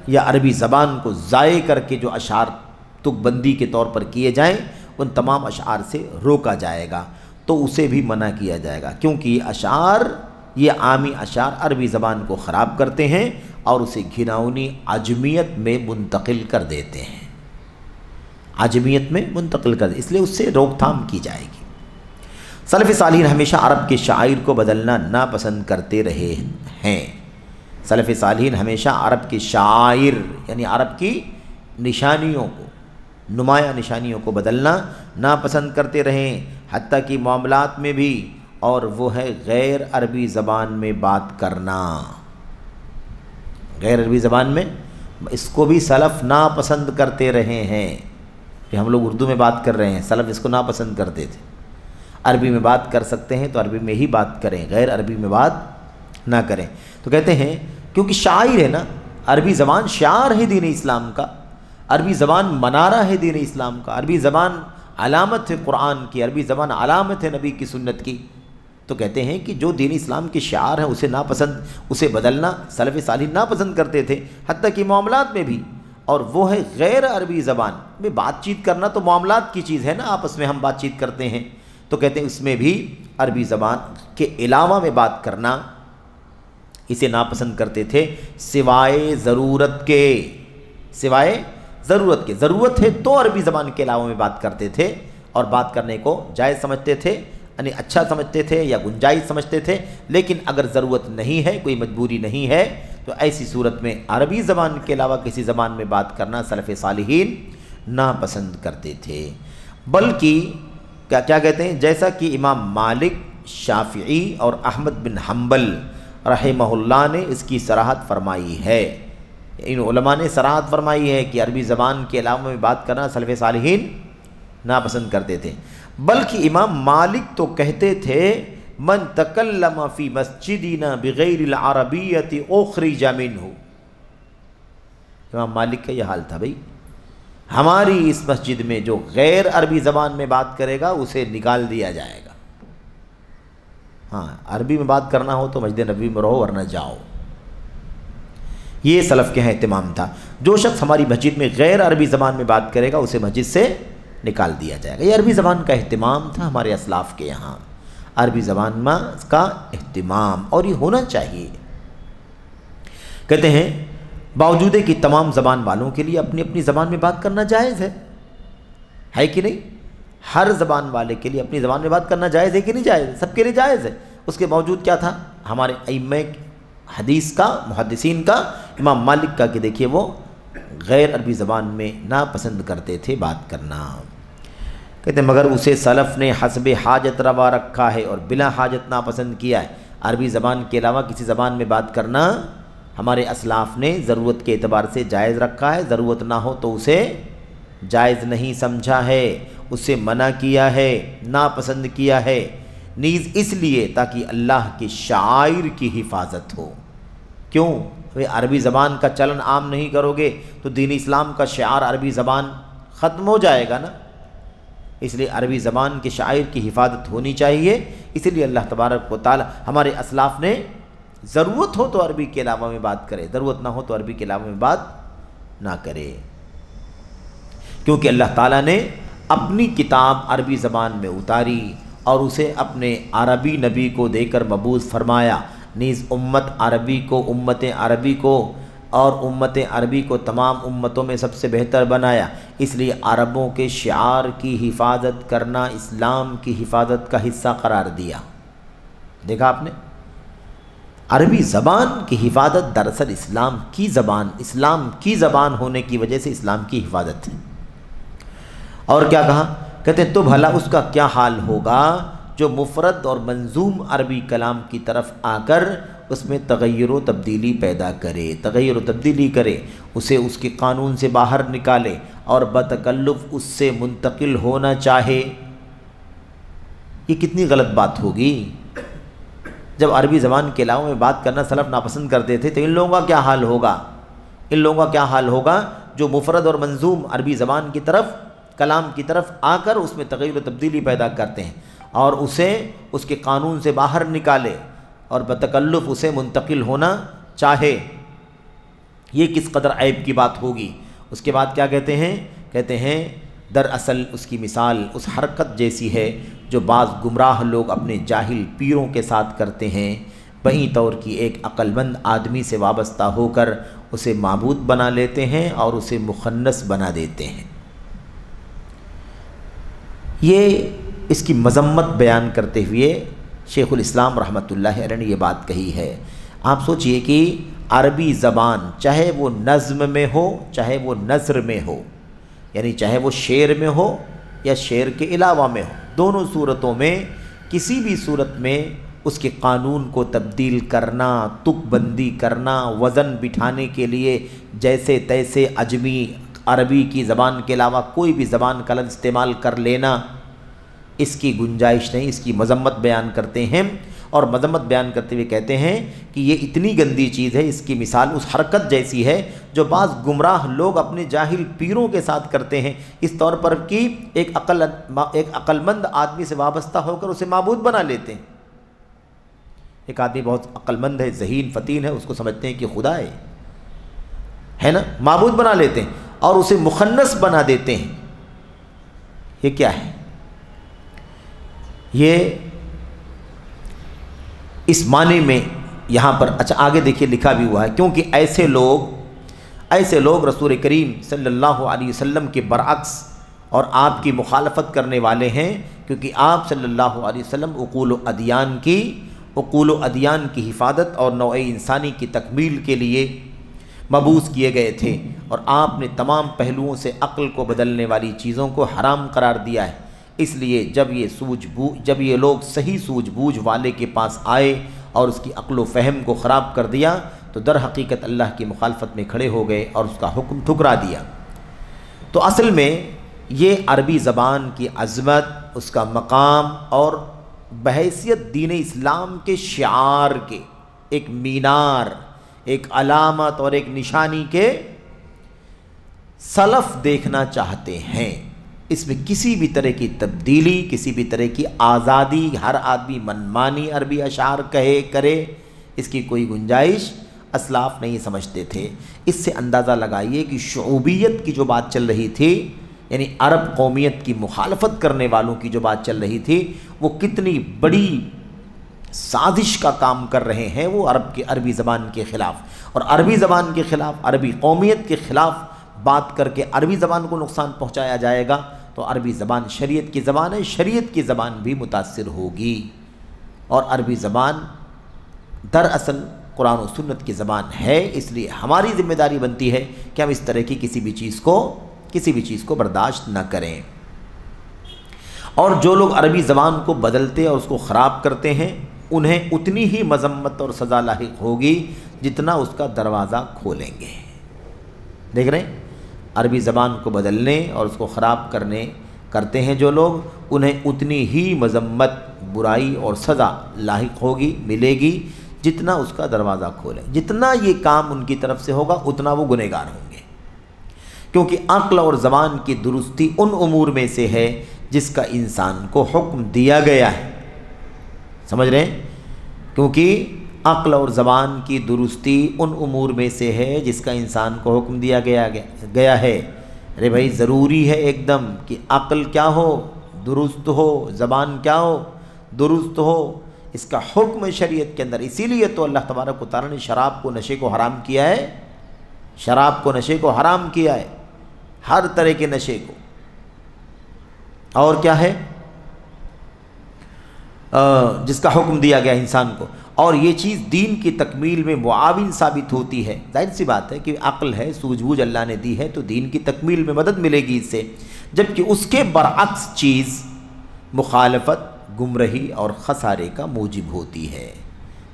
یا عربی زبان کو ضائع کر کے جو اشعار تک بندی کے طور پر کیے جائیں ان تمام اشعار سے روکا جائے گا، تو اسے بھی منع کیا جائے گا، کیونکہ یہ عامی اشعار عربی زبان کو خراب کرتے ہیں اور اسے گھناؤنی عجمیت میں منتقل کر دیتے ہیں، اس لیے اس سے روک تھام کی جائے گی. سلف صالحین ہمیشہ عرب کے شاعر کو بدلنا ناپسند کرتے رہے ہیں. سلف صالحین ہمیشہ عرب کے شاعر یعنی عرب کی نشانیوں کو، نمایاں نشانیوں کو بدلنا ناپسند کرتے رہے، حتیٰ کہ معاملات میں بھی، اور وہ ہے غیر عربی زبان میں بات کرنا. غیر عربی زبان میں اس کو بھی سلف ناپسند کرتے رہے ہیں. کہ ہم لوگ اردو میں بات کر رہے ہیں، سلف اس کو ناپسند کرتے تھے. عربی میں بات کر سکتے ہیں تو عربی میں ہی بات کریں، غیر عربی میں بات نہ کریں. تو کہتے ہیں کیونکہ شاعر ہے نا، عربی زبان شعار ہے دین اسلام کا، عربی زبان منارہ ہے دین اسلام کا، عربی زبان علامت ہے قرآن کی، عربی زبان علامت ہے نبی کی سنت کی. تو کہتے ہیں کہ جو دین اسلام کے شعار ہیں اسے بدلنا سلف صالحین ناپسند کرتے تھے، حتیٰ کہ معاملات میں بھی. اور وہ ہے غیر عربی زبان میں بات چیت کرنا، تو معاملات کی چیز ہے نا، آپس میں ہم بات چیت کرتے ہیں. تو کہتے ہیں اس میں بھی عربی زبان کے علاوہ میں بات کرنا اسے ناپسند کرتے تھے، سوائے ضرورت کے. ضرورت ہے تو عربی زبان کے علاوہ میں بات کرتے تھے، اور بات کرنے کو جائز سمجھتے تھے، یعنی اچھا سمجھتے تھے یا گنجائش سمجھتے تھے. لیکن اگر ضرورت نہیں ہے، کوئی مجبوری نہیں ہے، تو ایسی صورت میں عربی زبان کے علاوہ کسی زبان میں بات کرنا سلف صالحین ناپسند کرتے تھے. بلکہ کیا کہتے ہیں، جیسا کہ امام مالک، شافعی اور احمد بن حنبل رحمہ اللہ نے اس کی صراحت فرمائی ہے. ان علماء نے صراحت فرمائی ہے کہ عربی زبان کے علاوہ میں بات کرنا سلف صالحین ناپسند کرتے تھے. بلکہ امام مالک تو کہتے تھے من تکلم فی مسجدنا بغیر العربیت اخرج منہ. امام مالک کا یہ حال تھا، بھائی ہماری اس مسجد میں جو غیر عربی زبان میں بات کرے گا اسے نکال دیا جائے گا. ہاں، عربی میں بات کرنا ہو تو مسجد نبوی میں رہو ورنہ جاؤ. یہ سلف کے ہیں اہتمام تھا. جو شخص ہماری مسجد میں غیر عربی زبان میں بات کرے گا اسے مسجد سے نکال دیا جائے گا. یہ عربی زبان کا اہتمام تھا ہمارے اسلاف کے یہاں، عربی زبان کا اہتمام، اور یہ ہونا چاہیے. کہتے ہیں باوجود کہ تمام زبان والوں کے لیے اپنی اپنی زبان میں بات کرنا جائز ہے کہ نہیں؟ ہر زبان والے کے لیے اپنی زبان میں بات کرنا جائز ہے کہ نہیں جائز؟ سب کے لیے جائز ہے. اس کے باوجود کیا تھا ہمارے ائمہ حدیث کا، محدثین کا، امام مالک کا، کہ دیکھیے وہ غیر عربی زبان میں ناپسند کرتے تھے بات کرنا. کہتے ہیں مگر اسے سلف نے حسب حاجت روا رکھا ہے اور بلا حاجت ناپسند کیا ہے. عربی زبان کے علاوہ کسی زبان میں بات کرنا ہمارے اسلاف نے ضرورت کے اعتبار سے جائز رکھا ہے. ضرورت نہ ہو تو اسے جائز نہیں سمجھا ہے، اسے منع کیا ہے، ناپسند کیا ہے. نیز اس لیے تاکہ اللہ کے شاعر کی حفاظت ہو. کیوں؟ عربی زبان کا چلن عام نہیں کرو گے تو دین اسلام کا شعار عربی زبان ختم ہو جائے گا نا. اس لیے عربی زبان کے شاعر کی حفاظت ہونی چاہیے. اس لیے اللہ تبارک و تعالی ہمارے اسلاف نے ضرورت ہو تو عربی کے علاوہ میں بات کرے، ضرورت نہ ہو تو عربی کے علاوہ میں بات نہ کرے. کیونکہ اللہ تعالیٰ نے اپنی کتاب عربی زبان میں اتاری اور اسے اپنے عربی نبی کو دے کر مبعوث فرمایا. نیز امت عربی کو اور امت عربی کو تمام امتوں میں سب سے بہتر بنایا. اس لیے عربوں کے شعار کی حفاظت کرنا اسلام کی حفاظت کا حصہ قرار دیا. دیکھا آپ نے، عربی زبان کی حفاظت دراصل اسلام کی زبان ہونے کی وجہ سے اسلام کی حفاظت ہے. اور کیا کہا؟ کہتے ہیں تو بھلا اس کا کیا حال ہوگا جو مفرد اور منظوم عربی کلام کی طرف آ کر اس میں تغیر و تبدیلی پیدا کرے، تغیر و تبدیلی کرے، اسے اس کے قانون سے باہر نکالے اور بتکلف اس سے منتقل ہونا چاہے. یہ کتنی غلط بات ہوگی. جب عربی زبان کے علاوہ میں بات کرنا سلف ناپسند کرتے تھے تو ان لوگوں کا کیا حال ہوگا؟ ان لوگوں کا کیا حال ہوگا جو مفرد اور منظوم عربی زبان کی طرف کلام کی طرف آ کر اس میں تغیر و تبدیلی پیدا کرتے ہیں اور اسے اس کے قانون سے باہر نکالے اور بتکلف اسے منتقل ہونا چاہے، یہ کس قدر عیب کی بات ہوگی۔ اس کے بعد کیا کہتے ہیں؟ کہتے ہیں دراصل اس کی مثال اس حرکت جیسی ہے جو بعض گمراہ لوگ اپنے جاہل پیروں کے ساتھ کرتے ہیں، بہیں طور کی ایک عقل مند آدمی سے وابستہ ہو کر اسے معبود بنا لیتے ہیں اور اسے مخنث بنا دیتے ہیں۔ یہ اس کی مذمت بیان کرتے ہوئے شیخ الاسلام رحمۃ اللہ علیہ نے یہ بات کہی ہے۔ آپ سوچئے کہ عربی زبان چاہے وہ نظم میں ہو چاہے وہ نثر میں ہو، یعنی چاہے وہ شعر میں ہو یا شعر کے علاوہ میں ہو، دونوں صورتوں میں کسی بھی صورت میں اس کے قانون کو تبدیل کرنا، تک بندی کرنا، وزن بٹھانے کے لیے جیسے تیسے عجمی عربی کی زبان کے علاوہ کوئی بھی زبان کا لفظ استعمال کر لینا، اس کی گنجائش نہیں۔ اس کی مذمت بیان کرتے ہیں اور مذمت بیان کرتے ہوئے کہتے ہیں کہ یہ اتنی گندی چیز ہے، اس کی مثال اس حرکت جیسی ہے جو بعض گمراہ لوگ اپنے جاہل پیروں کے ساتھ کرتے ہیں، اس طور پر کہ ایک عقل مند آدمی سے وابستہ ہو کر اسے معبود بنا لیتے ہیں۔ ایک آدمی بہت عقل مند ہے، ذہین فطین ہے، اس کو سمجھتے ہیں کہ خدا ہے نا، معبود بنا لیتے ہیں اور اسے مخنث بنا دیتے ہیں۔ یہ کیا ہے؟ یہ اس معنی میں یہاں پر اچھا آگے دیکھیے لکھا بھی ہوا ہے، کیونکہ ایسے لوگ رسول کریم صلی اللہ علیہ وسلم کے برعکس اور آپ کی مخالفت کرنے والے ہیں، کیونکہ آپ صلی اللہ علیہ وسلم عقول و ادیان کی حفاظت اور نوع انسانی کی تکمیل کے لیے مبعوث کیے گئے تھے، اور آپ نے تمام پہلوؤں سے عقل کو بدلنے والی چیزوں کو حرام قرار دیا ہے۔ اس لیے جب یہ لوگ صحیح سوجھ بوجھ والے کے پاس آئے اور اس کی عقل و فہم کو خراب کر دیا تو در حقیقت اللہ کی مخالفت میں کھڑے ہو گئے اور اس کا حکم ٹھکرا دیا۔ تو اصل میں یہ عربی زبان کی عظمت، اس کا مقام اور بحیثیت دین اسلام کے شعار کے، ایک مینار، ایک علامت اور ایک نشانی کے سلف دیکھنا چاہتے ہیں۔ اس میں کسی بھی طرح کی تبدیلی، کسی بھی طرح کی آزادی، ہر آدمی منمانی عربی اشعار کہے کرے، اس کی کوئی گنجائش اسلاف نہیں سمجھتے تھے۔ اس سے اندازہ لگائیے کہ شعوبیت کی جو بات چل رہی تھی، یعنی عرب قومیت کی مخالفت کرنے والوں کی جو بات چل رہی تھی، وہ کتنی بڑی سازش کا کام کر رہے ہیں وہ عربی زبان کے خلاف، اور عربی زبان کے خلاف، عربی قومیت کے خلاف بات کر کے عربی زبان کو نقصان پہنچایا جائے گا تو عربی زبان شریعت کی زبان ہے، شریعت کی زبان بھی متاثر ہوگی، اور عربی زبان دراصل قرآن و سنت کی زبان ہے۔ اس لیے ہماری ذمہ داری بنتی ہے کہ ہم اس طرح کی کسی بھی چیز کو برداشت نہ کریں۔ اور جو لوگ عربی زبان کو بدلتے اور اس کو خراب کرتے ہیں انہیں اتنی ہی مذمت اور سزا لاحق ہوگی جتنا اس کا دروازہ کھولیں گے۔ دیکھ رہے ہیں، عربی زبان کو بدلنے اور اس کو خراب کرتے ہیں جو لوگ، انہیں اتنی ہی مذمت، برائی اور سزا لاحق ہوگی، ملے گی جتنا اس کا دروازہ کھولیں۔ جتنا یہ کام ان کی طرف سے ہوگا اتنا وہ گنہگار ہوں گے، کیونکہ عقل اور زبان کی درستی ان امور میں سے ہے جس کا انسان کو حکم دیا گیا ہے۔ سمجھ رہے ہیں؟ کیونکہ عقل اور زبان کی درستی ان امور میں سے ہے جس کا انسان کو حکم دیا گیا ہے۔ ارے بھائی ضروری ہے ایک دم کہ عقل کیا ہو؟ درست ہو، زبان کیا ہو؟ درست ہو، اس کا حکم شریعت کے اندر۔ اسی لیے تو اللہ تبارک و تعالیٰ نے شراب کو، نشے کو حرام کیا ہے، شراب کو، نشے کو حرام کیا ہے، ہر طرح کے نشے کو۔ اور کیا ہے؟ جس کا حکم دیا گیا انسان کو، اور یہ چیز دین کی تکمیل میں معاون ثابت ہوتی ہے۔ ظاہر سی بات ہے کہ عقل ہے، سوجھ بوجھ اللہ نے دی ہے تو دین کی تکمیل میں مدد ملے گی اس سے، جبکہ اس کے برعکس چیز مخالفت، گمراہی اور خسارے کا موجب ہوتی ہے۔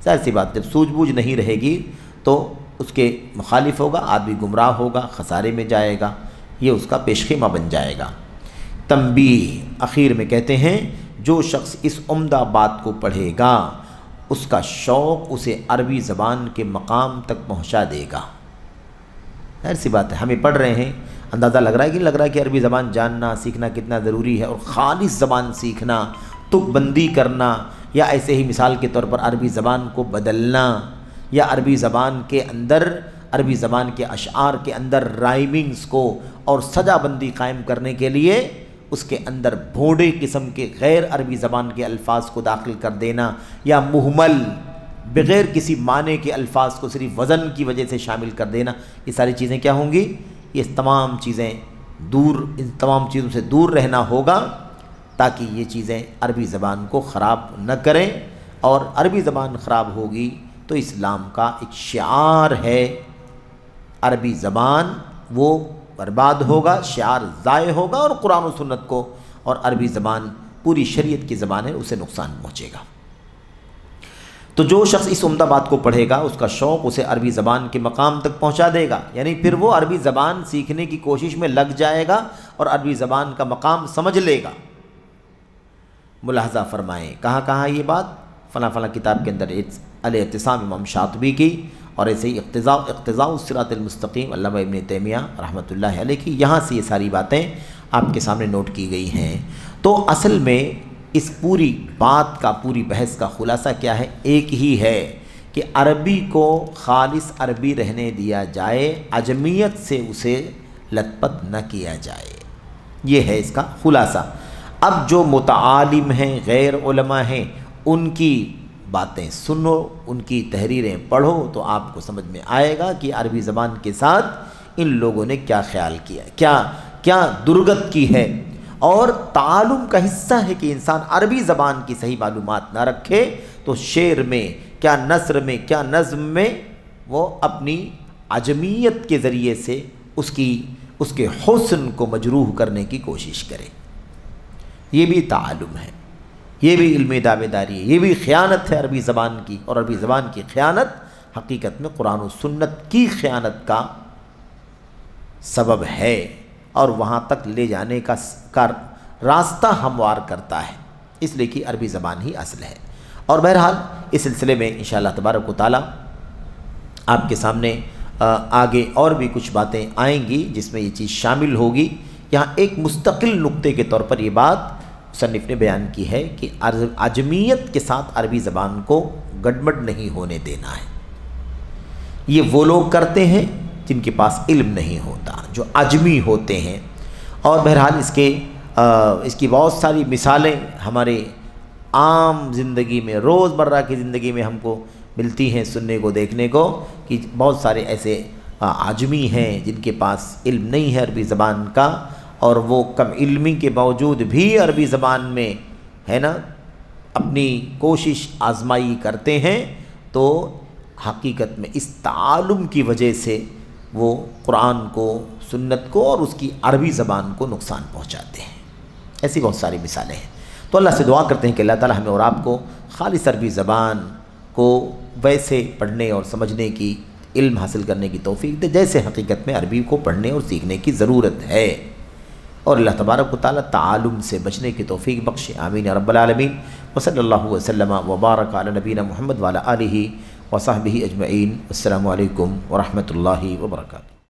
ظاہر سی بات، جب سوجھ بوجھ نہیں رہے گی تو اس کے مخالف ہوگا، آدمی گمراہ ہوگا، خسارے میں جائے گا، یہ اس کا پیش خیمہ بن جائے گا۔ تنبیہ، آخر میں کہتے ہیں جو شخص اس عمدہ بات کو پڑھے گا اس کا شوق اسے عربی زبان کے مقام تک پہنچا دے گا۔ ظاہر سی بات ہے، ہمیں پڑھ رہے ہیں، اندازہ لگ رہا ہے کہ لگ رہا ہے کہ عربی زبان جاننا سیکھنا کتنا ضروری ہے، اور خالص زبان سیکھنا، تک بندی کرنا، یا ایسے ہی مثال کے طور پر عربی زبان کو بدلنا، یا عربی زبان کے اندر، عربی زبان کے اشعار کے اندر رائمنگز کو اور سجا بندی قائم کرنے کے لیے اس کے اندر بھوڑے قسم کے غیر عربی زبان کے الفاظ کو داخل کر دینا، یا مہمل بغیر کسی معنی کے الفاظ کو صرف وزن کی وجہ سے شامل کر دینا، یہ ساری چیزیں کیا ہوں گی؟ یہ تمام چیزیں ان تمام چیزوں سے دور رہنا ہوگا، تاکہ یہ چیزیں عربی زبان کو خراب نہ کریں، اور عربی زبان خراب ہوگی تو اسلام کا ایک شعار ہے عربی زبان وہ برباد ہوگا، شعار ضائع ہوگا، اور قرآن و سنت کو اور عربی زبان پوری شریعت کی زبان ہے اسے نقصان پہنچے گا۔ تو جو شخص اس عمدہ بات کو پڑھے گا اس کا شوق اسے عربی زبان کے مقام تک پہنچا دے گا، یعنی پھر وہ عربی زبان سیکھنے کی کوشش میں لگ جائے گا اور عربی زبان کا مقام سمجھ لے گا۔ ملاحظہ فرمائیں کہاں کہاں یہ بات، فلاں فلاں کتاب کے اندر الاعتصام امام شاطبی کی، اور ایسے ہی اقتضاء الصراط المستقیم علامہ ابن تیمیہ رحمۃ اللہ علیہ کی، یہاں سے یہ ساری باتیں آپ کے سامنے نوٹ کی گئی ہیں۔ تو اصل میں اس پوری بات کا، پوری بحث کا خلاصہ کیا ہے؟ ایک ہی ہے کہ عربی کو خالص عربی رہنے دیا جائے، عجمیت سے اسے لت پت نہ کیا جائے، یہ ہے اس کا خلاصہ۔ اب جو متعالم ہیں، غیر علماء ہیں، ان کی باتیں سنو، ان کی تحریریں پڑھو تو آپ کو سمجھ میں آئے گا کہ عربی زبان کے ساتھ ان لوگوں نے کیا خیال کیا، کیا درگت کی ہے، اور تعلم کا حصہ ہے کہ انسان عربی زبان کی صحیح معلومات نہ رکھے تو شعر میں کیا، نثر میں کیا، نظم میں وہ اپنی عجمیت کے ذریعے سے اس کے حسن کو مجروح کرنے کی کوشش کرے۔ یہ بھی تعلم ہے، یہ بھی علم دعوے داری ہے، یہ بھی خیانت ہے عربی زبان کی، اور عربی زبان کی خیانت حقیقت میں قرآن و سنت کی خیانت کا سبب ہے، اور وہاں تک لے جانے کا راستہ ہموار کرتا ہے، اس لیے کہ عربی زبان ہی اصل ہے۔ اور بہرحال اس سلسلے میں انشاءاللہ تبارک و تعالی آپ کے سامنے آگے اور بھی کچھ باتیں آئیں گی جس میں یہ چیز شامل ہوگی۔ یہاں ایک مستقل نقطے کے طور پر یہ بات مصنف نے بیان کی ہے کہ عجمیت کے ساتھ عربی زبان کو گڑبڑ نہیں ہونے دینا ہے۔ یہ وہ لوگ کرتے ہیں جن کے پاس علم نہیں ہوتا، جو عجمی ہوتے ہیں، اور بہرحال اس کی بہت ساری مثالیں ہمارے عام زندگی میں، روز مرہ کی زندگی میں ہم کو ملتی ہیں، سننے کو، دیکھنے کو، کہ بہت سارے ایسے عجمی ہیں جن کے پاس علم نہیں ہے عربی زبان کا، اور وہ کم علمی کے باوجود بھی عربی زبان میں ہے نا اپنی کوشش آزمائی کرتے ہیں، تو حقیقت میں اس تعلم کی وجہ سے وہ قرآن کو، سنت کو اور اس کی عربی زبان کو نقصان پہنچاتے ہیں۔ ایسی بہت ساری مثالیں ہیں۔ تو اللہ سے دعا کرتے ہیں کہ اللہ تعالی ہمیں اور آپ کو خالص عربی زبان کو ویسے پڑھنے اور سمجھنے کی، علم حاصل کرنے کی توفیق دے جیسے حقیقت میں عربی کو پڑھنے اور سیکھنے کی ضرورت ہے، اور اللہ تبارک و تعالی تعلم سے بچنے کی توفیق بخشے، آمین یا رب العالمین۔ وصلی اللہ وسلم وبارک علی نبینا محمد وعلی آلہ وصحبہ اجمعین۔ السلام علیکم ورحمۃ اللہ وبرکاتہ۔